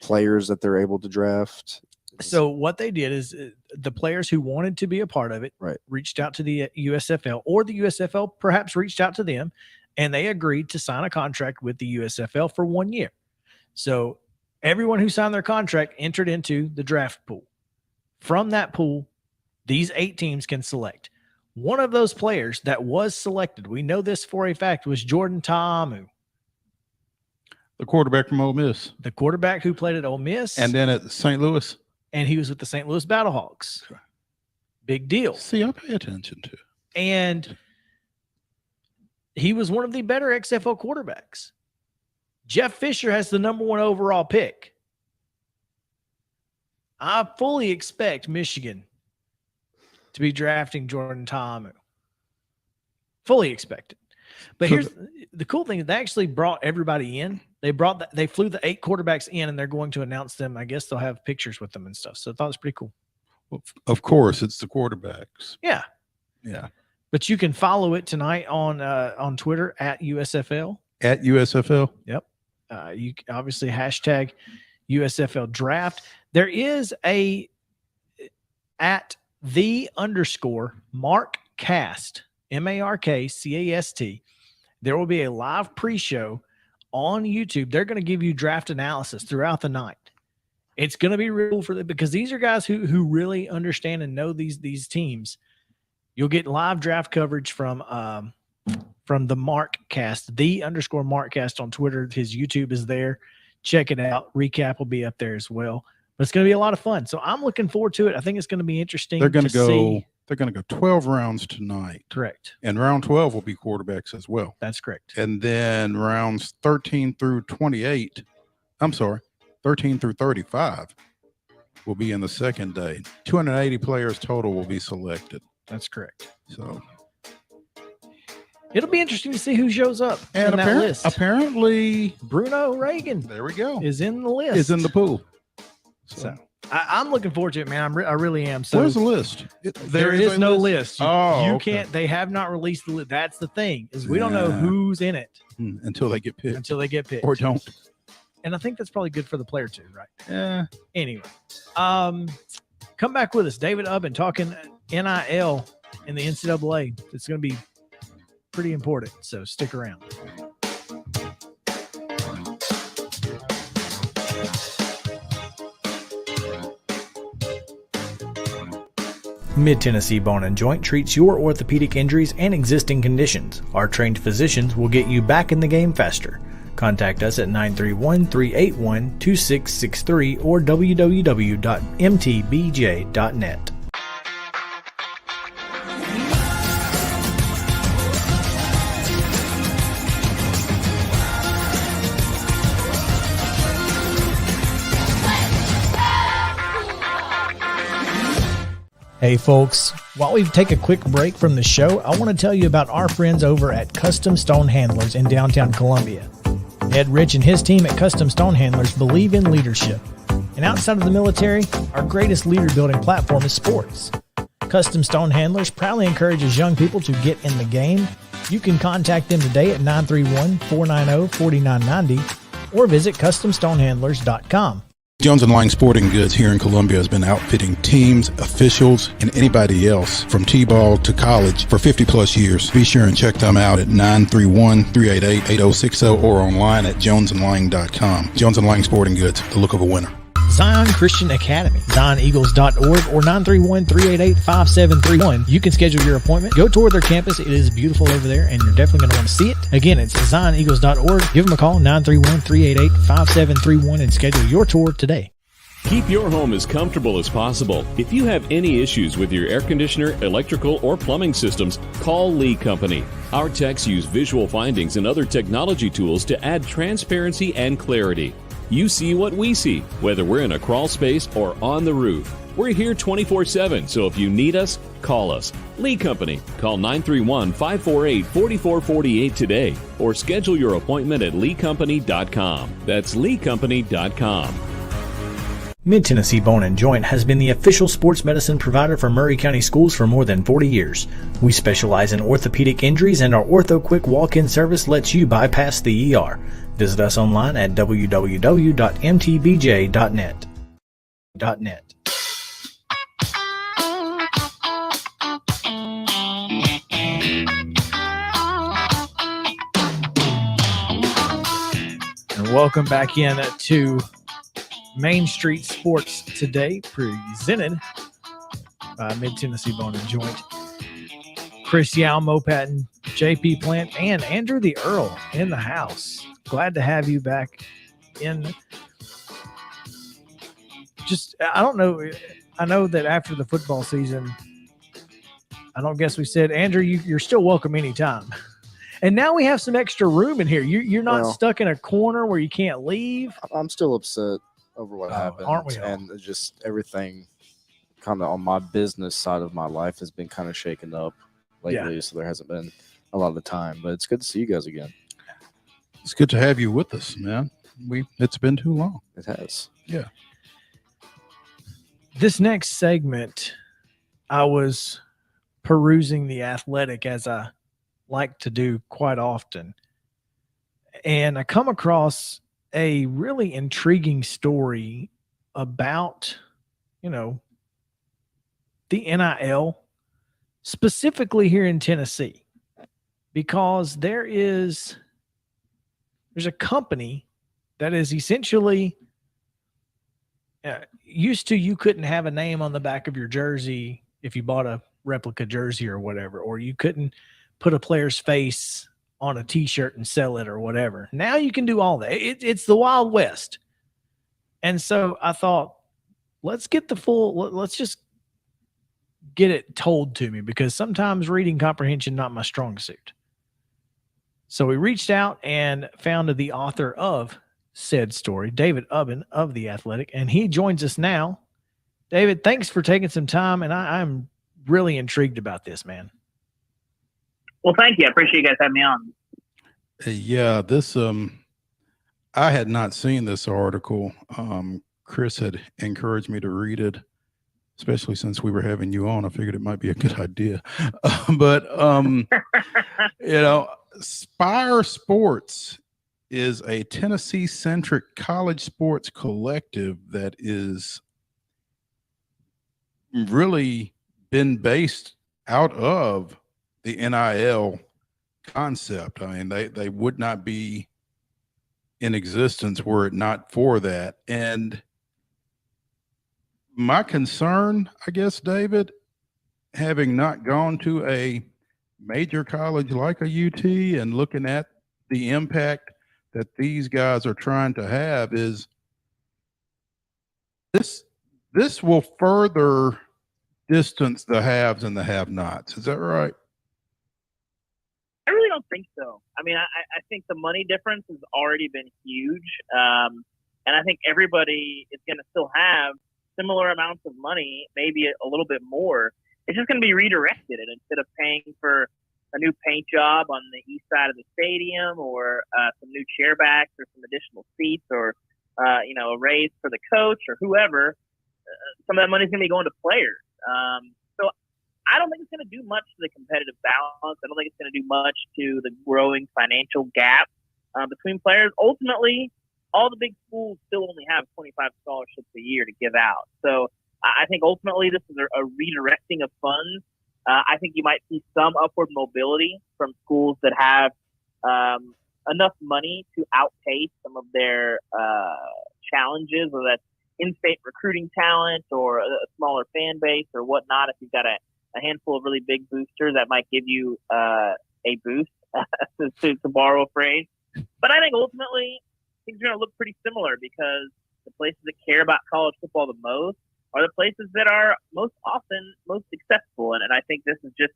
players that they're able to draft? So what they did is the players who wanted to be a part of it reached out to the USFL, or the USFL perhaps reached out to them, and they agreed to sign a contract with the USFL for 1 year. So everyone who signed their contract entered into the draft pool. From that pool, these 8 teams can select. One of those players that was selected, we know this for a fact, was Jordan Ta'amu. The quarterback from Ole Miss. The quarterback who played at Ole Miss. And then at St. Louis. And he was with the St. Louis Battlehawks. Big deal. See, I pay attention to. And he was one of the better XFL quarterbacks. Jeff Fisher has the number 1 overall pick. I fully expect Michigan to be drafting Jordan Ta'amu. Fully expect it. But here's the cool thing. They actually brought everybody in. They flew the 8 quarterbacks in, and they're going to announce them. I guess they'll have pictures with them and stuff. So I thought it was pretty cool. Well, of course, it's the quarterbacks. Yeah. Yeah. But you can follow it tonight on Twitter at USFL. At USFL. Yep. You obviously hashtag USFL draft. There is a at _MarkCast, MarkCast. There will be a live pre-show on YouTube. They're going to give you draft analysis throughout the night. It's going to be real for them because these are guys who really understand and know these teams. You'll get live draft coverage from the MarkCast, _MarkCast on Twitter. His YouTube is there. Check it out. Recap will be up there as well. But it's going to be a lot of fun. So I'm looking forward to it. I think it's going to be interesting. They're going to go 12 rounds tonight. Correct. And round 12 will be quarterbacks as well. That's correct. And then rounds 13 through 35 will be in the second day. 280 players total will be selected. That's correct. So it'll be interesting to see who shows up and in that list. Apparently, Bruno Reagan. There we go. Is in the list. Is in the pool. So I'm looking forward to it, man. I really am. So where's the list? There is no list. You okay. can't. They have not released the list. That's the thing is we don't know who's in it until they get picked. Or don't. And I think that's probably good for the player too, right? Yeah. Anyway, come back with us, David Ubben, talking NIL in the NCAA. It's going to be pretty important. So stick around. Mid-Tennessee Bone and Joint treats your orthopedic injuries and existing conditions. Our trained physicians will get you back in the game faster. Contact us at 931-381-2663 or www.mtbj.net. Hey folks, while we take a quick break from the show, I want to tell you about our friends over at Custom Stone Handlers in downtown Columbia. Ed Rich and his team at Custom Stone Handlers believe in leadership. And outside of the military, our greatest leader building platform is sports. Custom Stone Handlers proudly encourages young people to get in the game. You can contact them today at 931-490-4990 or visit CustomStonehandlers.com. Jones & Lang Sporting Goods here in Columbia has been outfitting teams, officials, and anybody else from T-ball to college for 50 plus years. Be sure and check them out at 931-388-8060 or online at jonesandlang.com. Jones & Lang Sporting Goods, the look of a winner. Zion Christian Academy, ZionEagles.org or 931-388-5731. You can schedule your appointment. Go tour their campus. It is beautiful over there, and you're definitely going to want to see it. Again, it's ZionEagles.org. Give them a call, 931-388-5731, and schedule your tour today. Keep your home as comfortable as possible. If you have any issues with your air conditioner, electrical, or plumbing systems, call Lee Company. Our techs use visual findings and other technology tools to add transparency and clarity. You see what we see, whether we're in a crawl space or on the roof. We're here 24/7, so if you need us, call us. Lee Company. Call 931-548-4448 today or schedule your appointment at leecompany.com. That's leecompany.com. Mid-Tennessee Bone and Joint has been the official sports medicine provider for Murray County Schools for more than 40 years. We specialize in orthopedic injuries, and our Ortho Quick walk-in service lets you bypass the ER. Visit us online at www.mtbj.net. And welcome back in to Main Street Sports Today, presented by Mid-Tennessee Bone and Joint. Chris Yao, Mo Patton, JP Plant, and Andrew the Earl in the house. Glad to have you back in. I don't know. I know that after the football season, I don't guess we said, Andrew, you're still welcome anytime. And now we have some extra room in here. You're not stuck in a corner where you can't leave. I'm still upset over what happened. Aren't we all? And just everything kind of on my business side of my life has been kind of shaken up lately. So there hasn't been a lot of the time, but it's good to see you guys again. It's good to have you with us, man. it's been too long. It has. Yeah. This next segment, I was perusing The Athletic, as I like to do quite often, and I come across a really intriguing story about, the NIL, specifically here in Tennessee, because there's a company that is essentially used to, you couldn't have a name on the back of your jersey if you bought a replica jersey or whatever, or you couldn't put a player's face on a t-shirt and sell it or whatever. Now you can do all that. It's the Wild West. And so I thought, let's just get it told to me, because sometimes reading comprehension not my strong suit. So we reached out and found the author of said story, David Ubben of The Athletic, and he joins us now. David, thanks for taking some time, and I'm really intrigued about this, man. Well, thank you. I appreciate you guys having me on. Yeah, this I had not seen this article. Chris had encouraged me to read it, especially since we were having you on. I figured it might be a good idea. But Spire Sports is a Tennessee-centric college sports collective that is really been based out of the NIL concept. I mean, they would not be in existence were it not for that. And my concern, I guess, David, having not gone to a major college like a UT and looking at the impact that these guys are trying to have, is this will further distance the haves and the have-nots. Is that right? I really don't think so. I mean, I think the money difference has already been huge. And I think everybody is going to still have similar amounts of money, maybe a little bit more. It's just going to be redirected. And instead of paying for a new paint job on the east side of the stadium, or some new chairbacks, or some additional seats, or, a raise for the coach or whoever, some of that money is going to be going to players. So I don't think it's going to do much to the competitive balance. I don't think it's going to do much to the growing financial gap between players. Ultimately, all the big schools still only have 25 scholarships a year to give out. So I think ultimately this is a redirecting of funds. I think you might see some upward mobility from schools that have enough money to outpace some of their challenges, whether that's in-state recruiting talent or a smaller fan base or whatnot. If you've got a handful of really big boosters, that might give you a boost, to borrow a phrase. But I think ultimately things are going to look pretty similar, because the places that care about college football the most are the places that are most often most successful. And I think this is just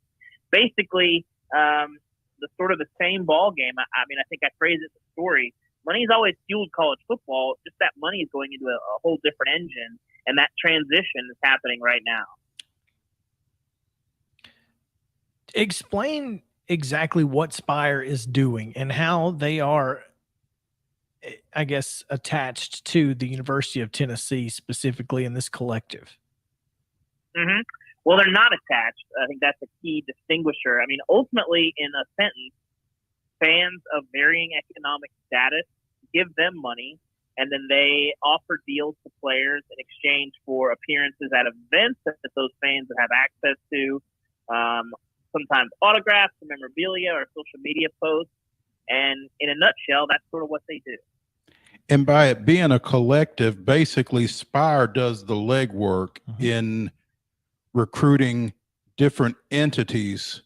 basically the sort of the same ball game. I mean, I think I phrased it in the story. Money's always fueled college football. Just that money is going into a whole different engine, and that transition is happening right now. Explain exactly what Spire is doing and how they are, I guess, attached to the University of Tennessee, specifically in this collective. Mm-hmm. Well, they're not attached. I think that's a key distinguisher. I mean, ultimately, in a sentence, fans of varying economic status give them money, and then they offer deals to players in exchange for appearances at events that those fans would have access to, sometimes autographs, memorabilia, or social media posts. And in a nutshell, that's sort of what they do. And by it being a collective, basically Spire does the legwork in recruiting different entities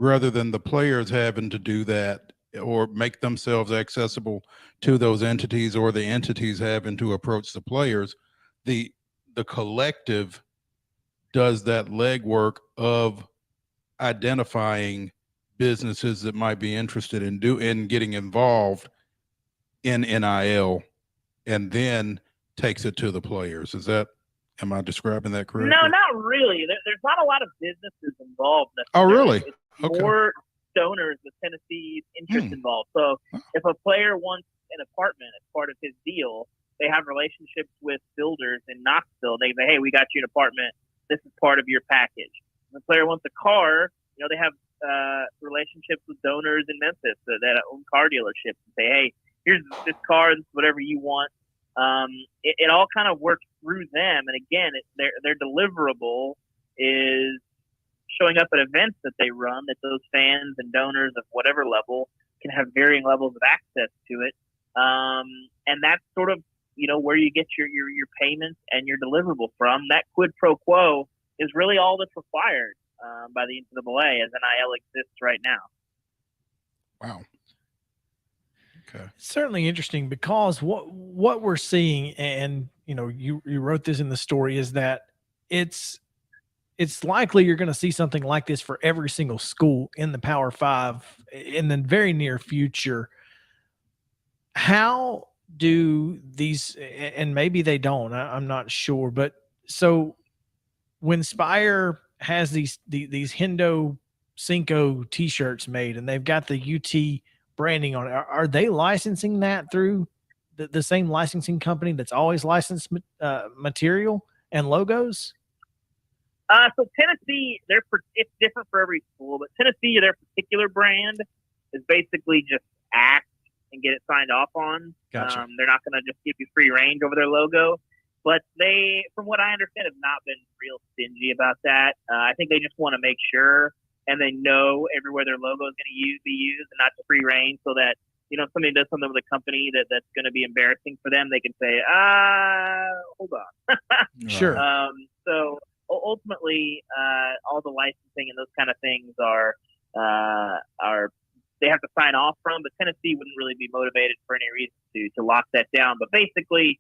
rather than the players having to do that or make themselves accessible to those entities, or the entities having to approach the players. The collective does that legwork of identifying businesses that might be interested in getting involved in NIL, and then takes it to the players. Am I describing that correctly? No, not really. There's not a lot of businesses involved. Oh, really? It's more donors with Tennessee's interest involved. So if a player wants an apartment as part of his deal, they have relationships with builders in Knoxville. They say, hey, we got you an apartment. This is part of your package. If the player wants a car, they have relationships with donors in Memphis that own car dealerships and say, hey, here's this car, this is whatever you want. It all kind of works through them. And again, their deliverable is showing up at events that they run, that those fans and donors of whatever level can have varying levels of access to it. And that's sort of, where you get your payments and your deliverable from. That quid pro quo is really all that's required by the NCAA as NIL exists right now. Wow. Okay. It's certainly interesting because what we're seeing, and you wrote this in the story, is that it's likely you're going to see something like this for every single school in the Power Five in the very near future. How do these, and maybe they don't, I'm not sure, but so when Spire has these Hendo Cinco t-shirts made and they've got the UT branding on it, are they licensing that through the same licensing company that's always licensed material and logos? So Tennessee, it's different for every school, but Tennessee, their particular brand is basically just act and get it signed off on. Gotcha. They're not going to just give you free range over their logo, but they, from what I understand, have not been real stingy about that. I think they just want to make sure, and they know everywhere their logo is going to be used and not to free range, so that if somebody does something with a company that's going to be embarrassing for them, they can say, hold on. Sure. So ultimately, all the licensing and those kind of things are they have to sign off from, but Tennessee wouldn't really be motivated for any reason to lock that down. But basically,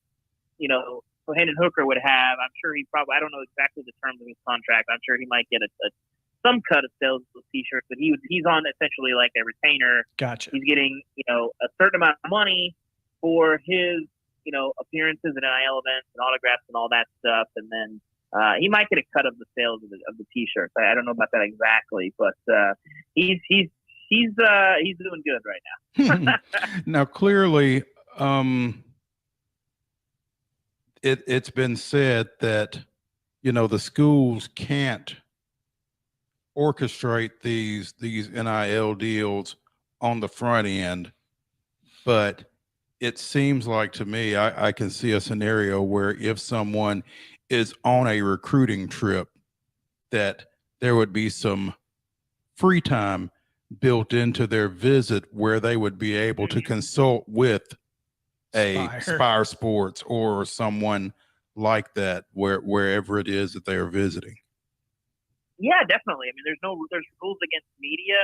so Hendon Hooker would have, I'm sure I don't know exactly the terms of his contract. I'm sure he might get some cut of sales of those t-shirts, but he's on essentially like a retainer. Gotcha. He's getting, a certain amount of money for his, appearances at NIL events and autographs and all that stuff. And then, he might get a cut of the sales of the t-shirts. I don't know about that exactly, but, he's doing good right now. Now, clearly, it's been said that, the schools can't orchestrate these NIL deals on the front end, but it seems like to me, I can see a scenario where if someone is on a recruiting trip, that there would be some free time built into their visit where they would be able to consult with a Spire Sports or someone like that, wherever it is that they are visiting. Yeah, definitely. I mean, there's rules against media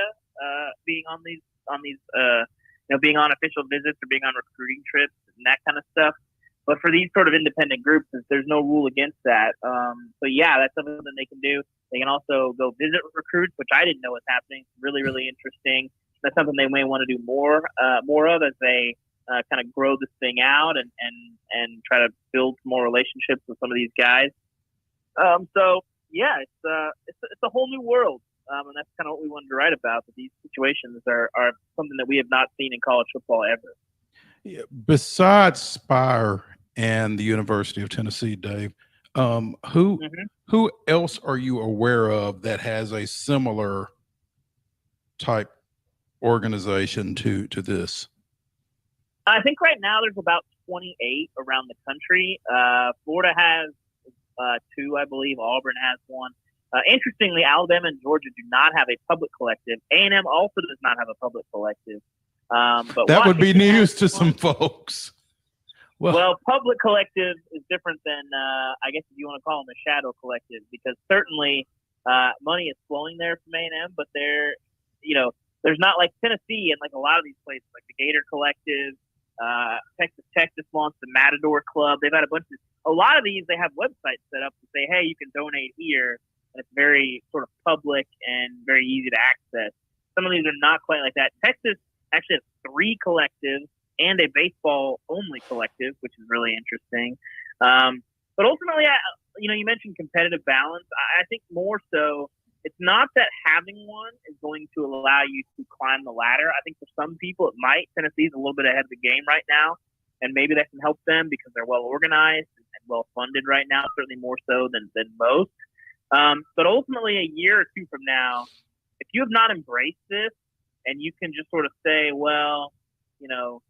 being on these being on official visits or being on recruiting trips and that kind of stuff. But for these sort of independent groups, there's no rule against that. So yeah, that's something that they can do. They can also go visit recruits, which I didn't know was happening. Really, really interesting. That's something they may want to do more of as they kind of grow this thing out and try to build more relationships with some of these guys. So yeah, it's a whole new world, and that's kind of what we wanted to write about. That these situations are something that we have not seen in college football ever. Yeah, besides Spire and the University of Tennessee, Dave, who else are you aware of that has a similar type organization to this? I think right now there's about 28 around the country. Florida has 2, I believe. Auburn has 1. Interestingly, Alabama and Georgia do not have a public collective. A&M also does not have a public collective. But that would be news to some folks. Well, public collective is different than, I guess if you want to call them a shadow collective, because certainly money is flowing there from A&M, but there's not like Tennessee and like a lot of these places, like the Gator Collective, Texas launched the Matador Club. They've had a lot of these, they have websites set up to say, hey, you can donate here. And it's very sort of public and very easy to access. Some of these are not quite like that. Texas actually has 3 collectives and a baseball-only collective, which is really interesting. But ultimately, you mentioned competitive balance. I think more so it's not that having one is going to allow you to climb the ladder. I think for some people it might. Tennessee's a little bit ahead of the game right now, and maybe that can help them because they're well organized and well funded right now, certainly more so than most. But ultimately, a year or two from now, if you have not embraced this and you can just sort of say, well, you know,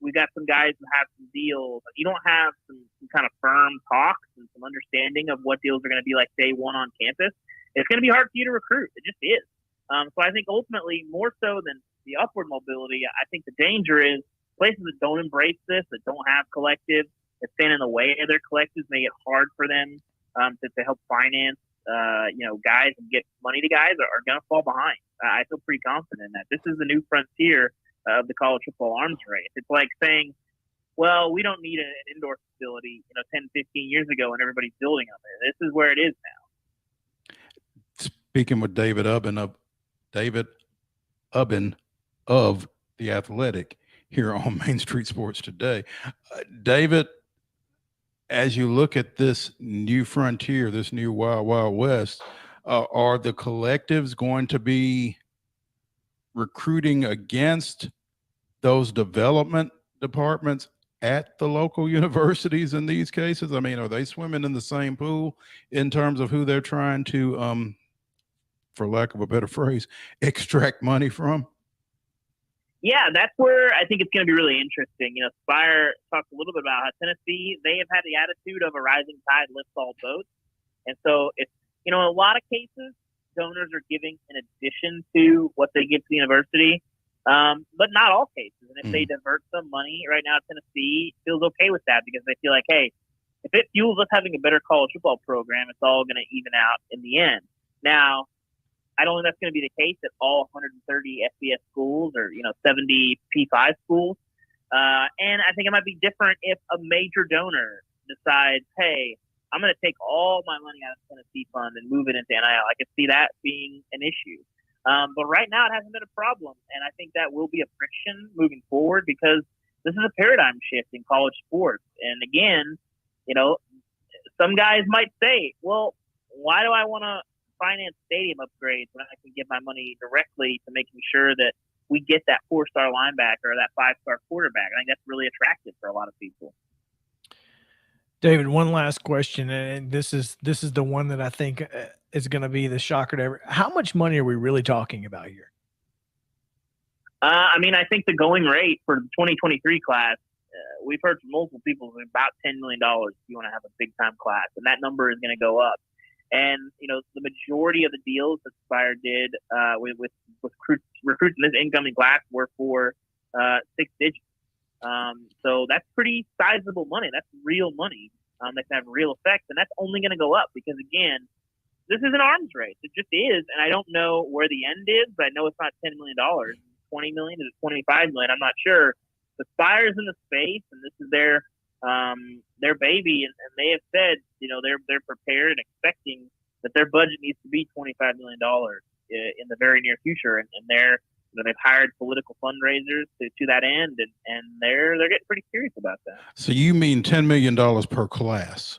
we got some guys who have some deals, you don't have some kind of firm talks and some understanding of what deals are going to be like day one on campus, it's going to be hard for you to recruit. It just is. So I think ultimately, more so than the upward mobility, I think the danger is places that don't embrace this, that don't have collectives, that stand in the way of their collectives, make it hard for them to help finance, guys and get money to guys are going to fall behind. I feel pretty confident in that. This is the new frontier of the college football arms race. It's like saying, well, we don't need an indoor facility, 10, 15 years ago when everybody's building on there. This is where it is now. Speaking with David Ubben of The Athletic here on Main Street Sports Today. David, as you look at this new frontier, this new Wild Wild West, are the collectives going to be recruiting against those development departments at the local universities in these cases? I mean, are they swimming in the same pool in terms of who they're trying to, for lack of a better phrase, extract money from? Yeah, that's where I think it's going to be really interesting. Spire talked a little bit about how Tennessee, they have had the attitude of a rising tide lifts all boats. And so it's, in a lot of cases, donors are giving in addition to what they give to the university, but not all cases. And if they divert some money right now, Tennessee feels okay with that because they feel like, hey, if it fuels us having a better college football program, it's all going to even out in the end. Now, I don't think that's going to be the case at all 130 FBS schools or, 70 P5 schools. And I think it might be different if a major donor decides, hey, I'm going to take all my money out of the Tennessee fund and move it into NIL. I could see that being an issue. But right now it hasn't been a problem. And I think that will be a friction moving forward because this is a paradigm shift in college sports. And again, some guys might say, well, why do I want to finance stadium upgrades when I can give my money directly to making sure that we get that 4-star linebacker or that 5-star quarterback? I think that's really attractive for a lot of people. David, one last question, and this is the one that I think is going to be the shocker to everyone. How much money are we really talking about here? I think the going rate for the 2023 class, we've heard from multiple people about $10 million if you want to have a big-time class, and that number is going to go up. And, the majority of the deals that Spire did with recruits in this incoming class were for 6 digits. So that's pretty sizable money. That's real money that can have real effects. And that's only going to go up because, again, this is an arms race. It just is. And I don't know where the end is, but I know it's not $10 million. $20 million? Is it $25 million? I'm not sure. The Spire's in the space, and this is their baby. And they have said, they're prepared and expecting that their budget needs to be $25 million in the very near future. And they've hired political fundraisers to that end, and they're getting pretty serious about that. So you mean $10 million per class?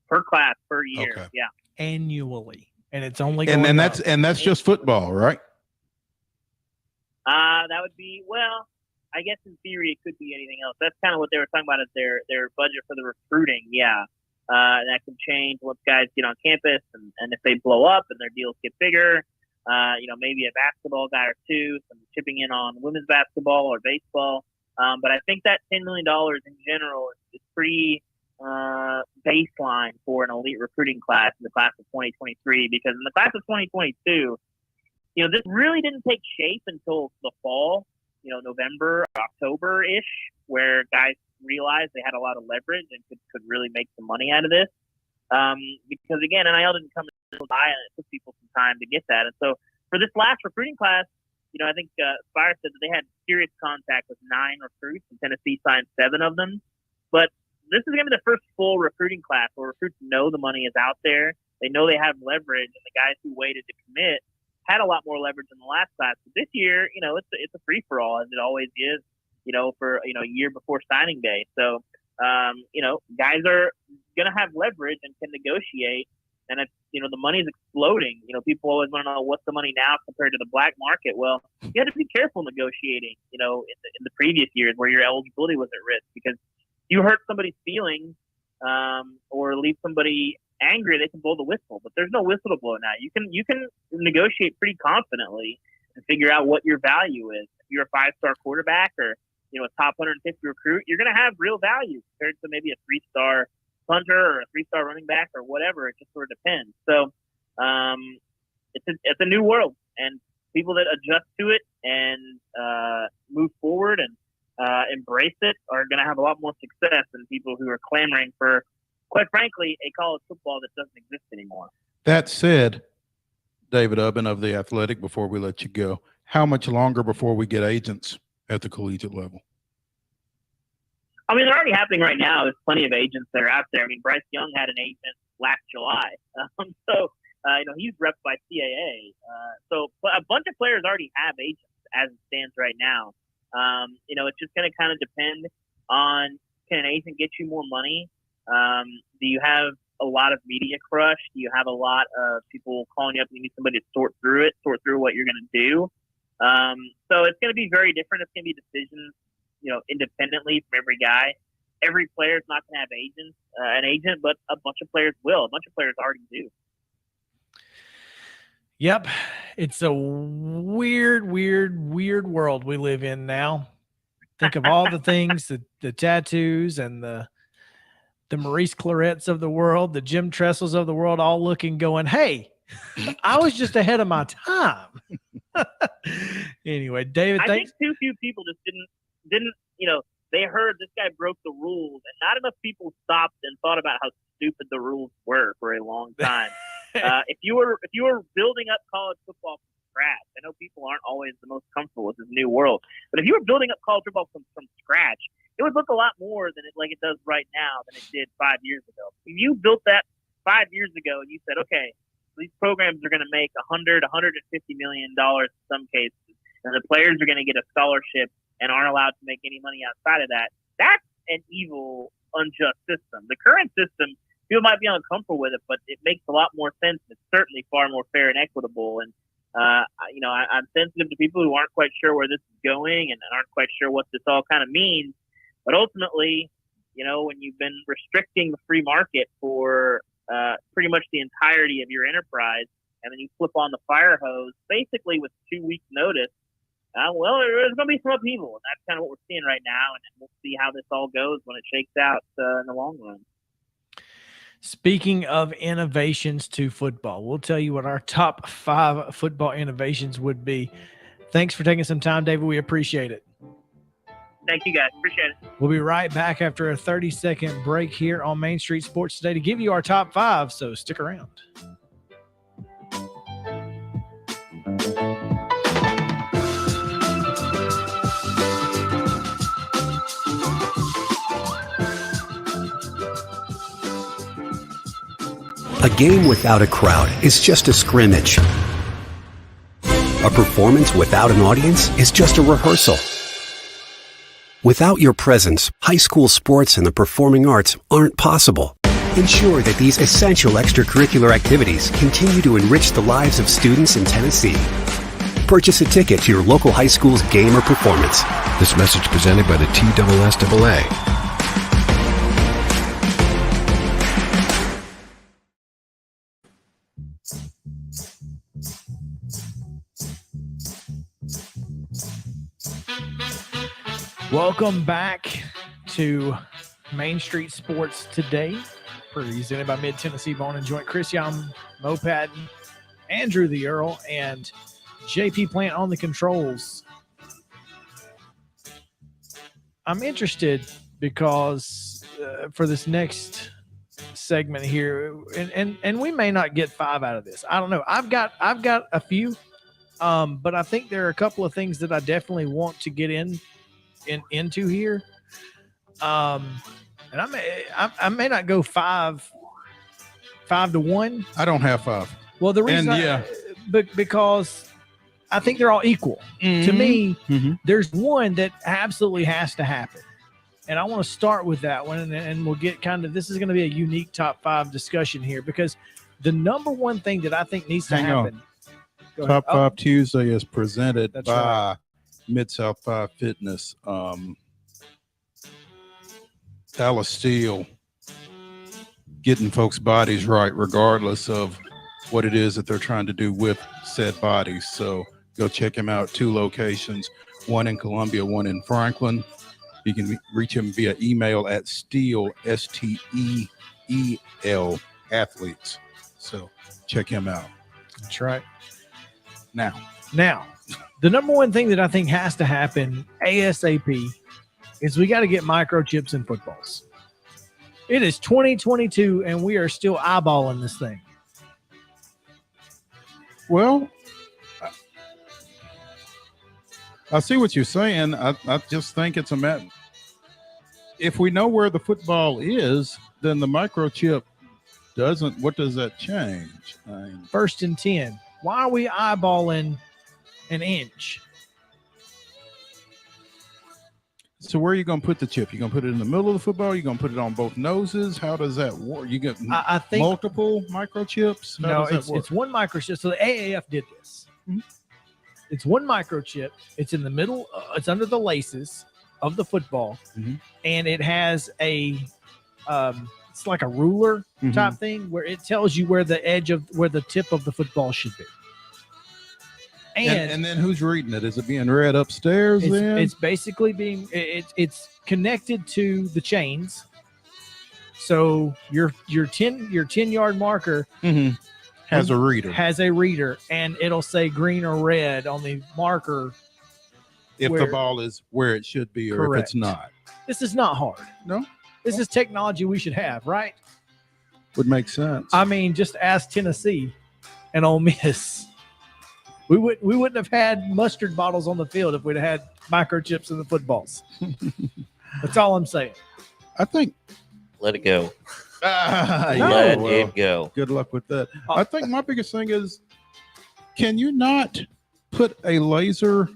Per class, per year, okay. Yeah. Annually, and it's only going up. That's just football, right? That would be, well, I guess in theory it could be anything else. That's kind of what they were talking about as their budget for the recruiting. Yeah. And that can change once guys get on campus and if they blow up and their deals get bigger. Maybe a basketball guy or two, some chipping in on women's basketball or baseball. But I think that $10 million in general is pretty baseline for an elite recruiting class in the class of 2023. Because in the class of 2022, this really didn't take shape until the fall, November, October-ish, where guys realized they had a lot of leverage and could really make some money out of this. Because, again, NIL didn't come until July, and it took people some time to get that. And so for this last recruiting class, I think Spire said that they had serious contact with 9 recruits, and Tennessee signed 7 of them. But this is going to be the first full recruiting class where recruits know the money is out there. They know they have leverage, and the guys who waited to commit had a lot more leverage in the last class. But this year, it's a free-for-all, as it always is, for, a year before signing day. So, guys are going to have leverage and can negotiate. and it's, the money's exploding. People always want to know what's the money now compared to the black market. Well, you had to be careful negotiating, in the previous years where your eligibility was at risk, because you hurt somebody's feelings or leave somebody angry, they can blow the whistle. But there's no whistle to blow now. You can negotiate pretty confidently and figure out what your value is. If you're a 5-star quarterback or a top 150 recruit, you're going to have real value compared to maybe a 3-star punter or a 3-star running back or whatever. It just sort of depends. So it's a new world, and people that adjust to it and move forward and embrace it are going to have a lot more success than people who are clamoring for, quite frankly, a college football that doesn't exist anymore. That said, David Ubben of The Athletic, before we let you go, how much longer before we get agents at the collegiate level? I mean, they're already happening right now. There's plenty of agents that are out there. I mean, Bryce Young had an agent last July. He's repped by CAA. But a bunch of players already have agents as it stands right now. It's just going to kind of depend on, can an agent get you more money? Do you have a lot of media crush? Do you have a lot of people calling you up and you need somebody to sort through what you're going to do? So it's going to be very different. It's going to be decisions, independently from every guy. Every player is not going to have an agent, but a bunch of players will. A bunch of players already do. Yep. It's a weird world we live in now. Think of all the things, the tattoos and the Maurice Clarettes of the world, the Jim Tressels of the world, all looking, going, hey, I was just ahead of my time. Anyway, David, I think too few people just didn't, they heard this guy broke the rules, and not enough people stopped and thought about how stupid the rules were for a long time. If you were building up college football from scratch, I know people aren't always the most comfortable with this new world, but if you were building up college football from scratch, it would look a lot more than it does right now than it did 5 years ago. If you built that 5 years ago and you said, okay, these programs are going to make $100, $150 million in some cases, and the players are going to get a scholarship and aren't allowed to make any money outside of that, that's an evil, unjust system. The current system, people might be uncomfortable with it, but it makes a lot more sense. It's certainly far more fair and equitable. And, I'm sensitive to people who aren't quite sure where this is going and aren't quite sure what this all kind of means. But ultimately, when you've been restricting the free market for pretty much the entirety of your enterprise, and then you flip on the fire hose basically with 2 weeks notice, there's going to be some upheaval. And that's kind of what we're seeing right now. And we'll see how this all goes when it shakes out in the long run. Speaking of innovations to football, we'll tell you what our top 5 football innovations would be. Thanks for taking some time, David. We appreciate it. Thank you, guys. Appreciate it. We'll be right back after a 30-second break here on Main Street Sports Today to give you our top 5, so stick around. A game without a crowd is just a scrimmage. A performance without an audience is just a rehearsal. Without your presence, high school sports and the performing arts aren't possible. Ensure that these essential extracurricular activities continue to enrich the lives of students in Tennessee. Purchase a ticket to your local high school's game or performance. This message presented by the TSSAA. Welcome back to Main Street Sports Today, presented by Mid-Tennessee Bone and Joint. Chris Young, Mo Patton, Andrew the Earl, and JP Plant on the controls. I'm interested because for this next segment here, and we may not get 5 out of this. I don't know. I've got a few, but I think there are a couple of things that I definitely want to get into here, and I may not go 5 to 1. I don't have 5. Well, the reason, because I think they're all equal to me. There's one that absolutely has to happen, and I want to start with that one, and we'll get this is going to be a unique top 5 discussion here, because the number one thing that I think needs to happen. Go Top ahead. 5 Tuesday is presented That's by Mid-South 5 Fitness. Dallas Steel, getting folks' bodies right, regardless of what it is that they're trying to do with said bodies. So go check him out. 2 locations, one in Columbia, one in Franklin. You can reach him via email at Steel, STEEL athletes. So check him out. That's right. Now, the number one thing that I think has to happen ASAP is we got to get microchips in footballs. It is 2022 and we are still eyeballing this thing. well, I see what you're saying. I just think it's a matter. If we know where the football is, then the microchip doesn't. What does that change? I mean, 1st and 10. Why are we eyeballing an inch? so where are you going to put the chip? You going to put it in the middle of the football? You going to put it on both noses? How does that work? You get I think multiple microchips? How no, does that work? it's one microchip. So the AAF did this. Mhm. It's one microchip. It's in the middle. It's under the laces of the football, Mhm. and it has a it's like a ruler Mhm. type thing where it tells you where the tip of the football should be. And then who's reading it? Is it being read upstairs? Then It's basically being it's connected to the chains. So your 10-yard marker Mhm. has a reader. has a reader, and it'll say green or red on the marker. If where- the ball is where it should be, or if Correct. it's not, This is not hard. No? This is technology we should have, right? would make sense. I mean, just ask Tennessee and Ole Miss. We wouldn't have had mustard bottles on the field if we'd have had microchips in the footballs. That's all I'm saying. I think. Let it go. Yeah, Let well, it go. Good luck with that. I think my biggest thing is, can you not put a laser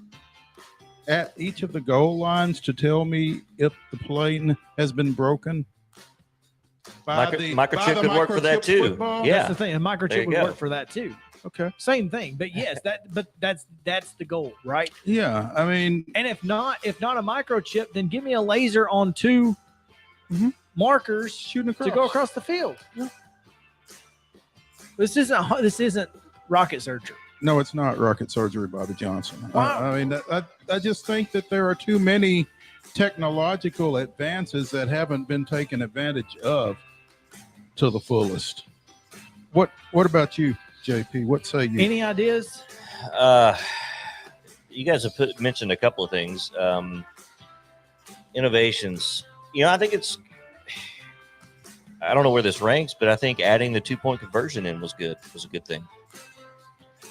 at each of the goal lines to tell me if the plane has been broken? Microchip could work for that microchip too. football? Yeah. That's the thing. A There microchip you would go. work for that too. Okay. Same thing. But yes, that's the goal, right? Yeah. I mean, And if not a microchip, then give me a laser on 2 markers shooting across. to go across the field. This isn't rocket surgery. No, it's not rocket surgery, Bobby Johnson. Wow. I mean, I just think that there are too many technological advances that haven't been taken advantage of to the fullest. What about you, JP? What say you? Any ideas? You guys have mentioned a couple of things. Innovations. I think I don't know where this ranks, but I think adding the 2-point conversion in was a good thing.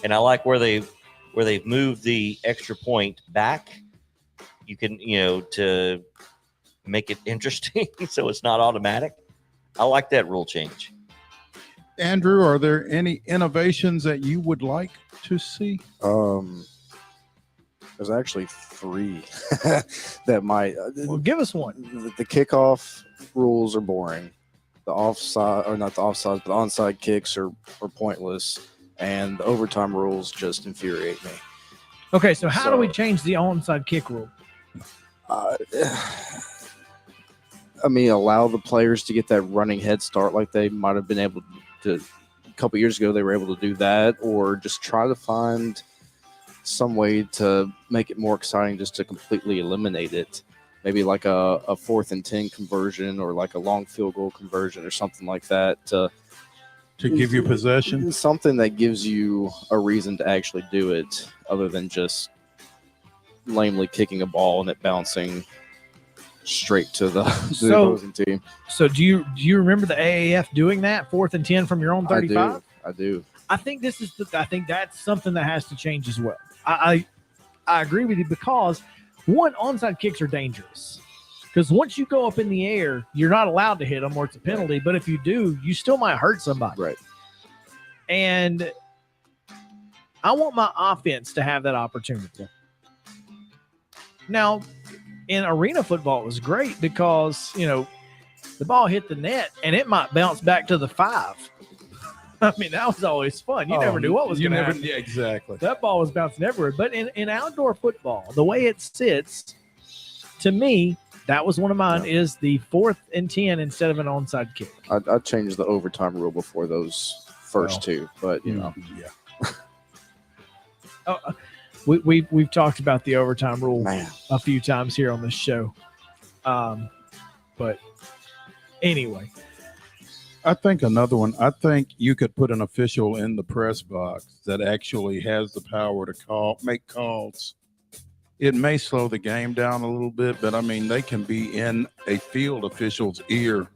And I like where they've moved the extra point back. You can, to make it interesting so it's not automatic. I like that rule change. Andrew, are there any innovations that you would like to see? There's actually 3 that might. Well, give us one. The kickoff rules are boring. The offside, or not the offside, but the onside kicks are pointless, and the overtime rules just infuriate me. Okay, so how do we So- change the onside kick rule? Allow the players to get that running head start like they might have been able to a couple years ago. They were able to do that, or just try to find some way to make it more exciting, just to completely eliminate it. Maybe like a 4th and 10 conversion, or like a long field goal conversion, or something like that. To give you possession? Something that gives you a reason to actually do it, other than just lamely kicking a ball and it bouncing straight to the opposing team. So do you remember the AAF doing that 4th and 10 from your own 35? I do. I think that's something that has to change as well. I agree with you, because one, onside kicks are dangerous, because once you go up in the air, you're not allowed to hit them, or it's a penalty. But if you do, you still might hurt somebody. Right. And I want my offense to have that opportunity. Now, in arena football, it was great because, the ball hit the net and it might bounce back to the 5. I mean, that was always fun. You never knew what was going to happen. Yeah, exactly. That ball was bouncing everywhere. But in outdoor football, the way it sits, to me, that was one of mine, is the 4th and 10 instead of an onside kick. I'd change the overtime rule before those first two, but you know. Yeah. We've talked about the overtime rule a few times here on this show. But anyway. I think another one, I think you could put an official in the press box that actually has the power to make calls. It may slow the game down a little bit, but I mean, they can be in a field official's ear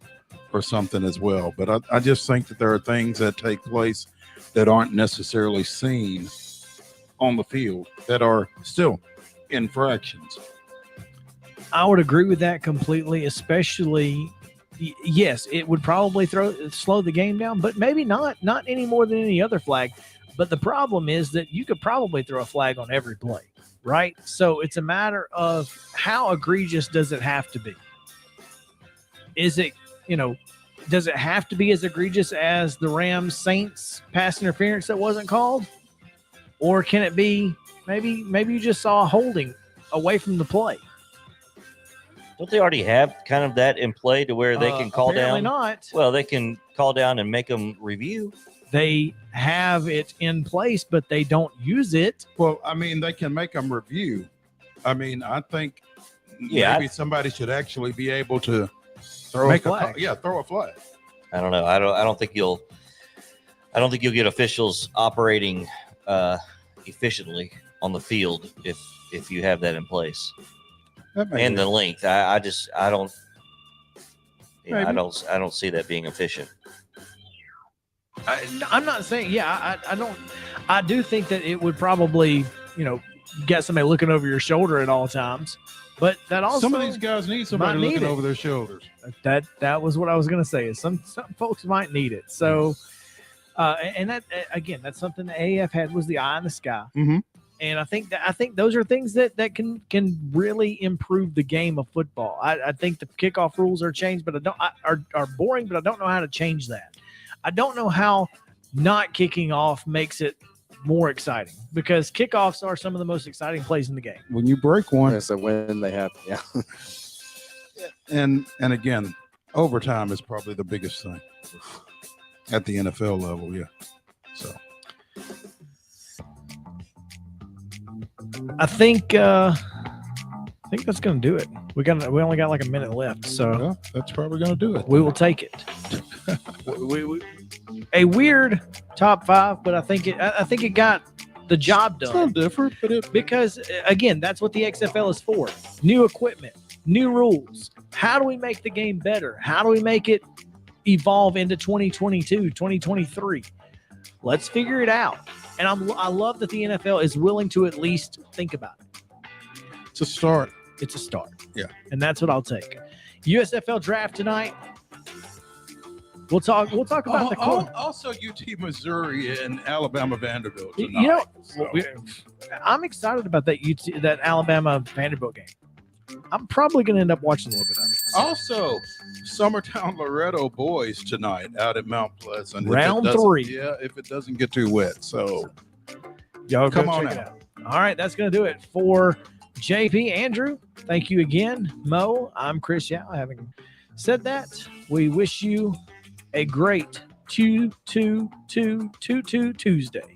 or something as well. But I just think that there are things that take place that aren't necessarily seen on the field that are still infractions. I would agree with that completely, especially, yes, it would probably slow the game down, but maybe not any more than any other flag. But the problem is that you could probably throw a flag on every play, right? So it's a matter of how egregious does it have to be? Is it, does it have to be as egregious as the Rams-Saints pass interference that wasn't called? Or can it be maybe you just saw a holding away from the play? Don't they already have kind of that in play to where they can call down? Not. Well, they can call down and make them review. They have it in place, but they don't use it. Well, I mean, they can make them review. I mean, I think maybe somebody should actually be able to throw a flag. Throw a flag. I don't know. I don't think you'll get officials operating efficiently on the field if you have that in place. And the length, I don't see that being efficient. I'm not saying, I don't. I do think that it would probably, get somebody looking over your shoulder at all times. But that also, some of these guys need somebody looking over their shoulders. That was what I was going to say. Is some folks might need it. So, and that again, that's something the AAF had, was the eye in the sky. Mm-hmm. And I think those are things that can really improve the game of football. I think the kickoff rules are changed, but are boring, but I don't know how to change that. I don't know how not kicking off makes it more exciting, because kickoffs are some of the most exciting plays in the game. When you break one, it's a win they have. Yeah. and again, overtime is probably the biggest thing at the NFL level. Yeah. So. I think that's going to do it. We only got like a minute left, so that's probably going to do it. We will take it. A weird top 5, but I think it got the job done. It's a little different, but because again, that's what the XFL is for. New equipment, new rules. How do we make the game better? How do we make it evolve into 2022, 2023? Let's figure it out. And I love that the NFL is willing to at least think about it. It's a start. It's a start. Yeah. And that's what I'll take. USFL draft tonight. We'll talk about the also UT Missouri and Alabama Vanderbilt tonight. I'm excited about that Alabama Vanderbilt game. I'm probably going to end up watching a little bit of it. Also, Summertown Loretto boys tonight out at Mount Pleasant. Round 3. Yeah, if it doesn't get too wet. So, y'all come go on check it out. All right, that's going to do it for JP. Andrew, thank you again. Mo, I'm Chris Yao. Having said that, we wish you a great 2-2-2-2-2 Tuesday.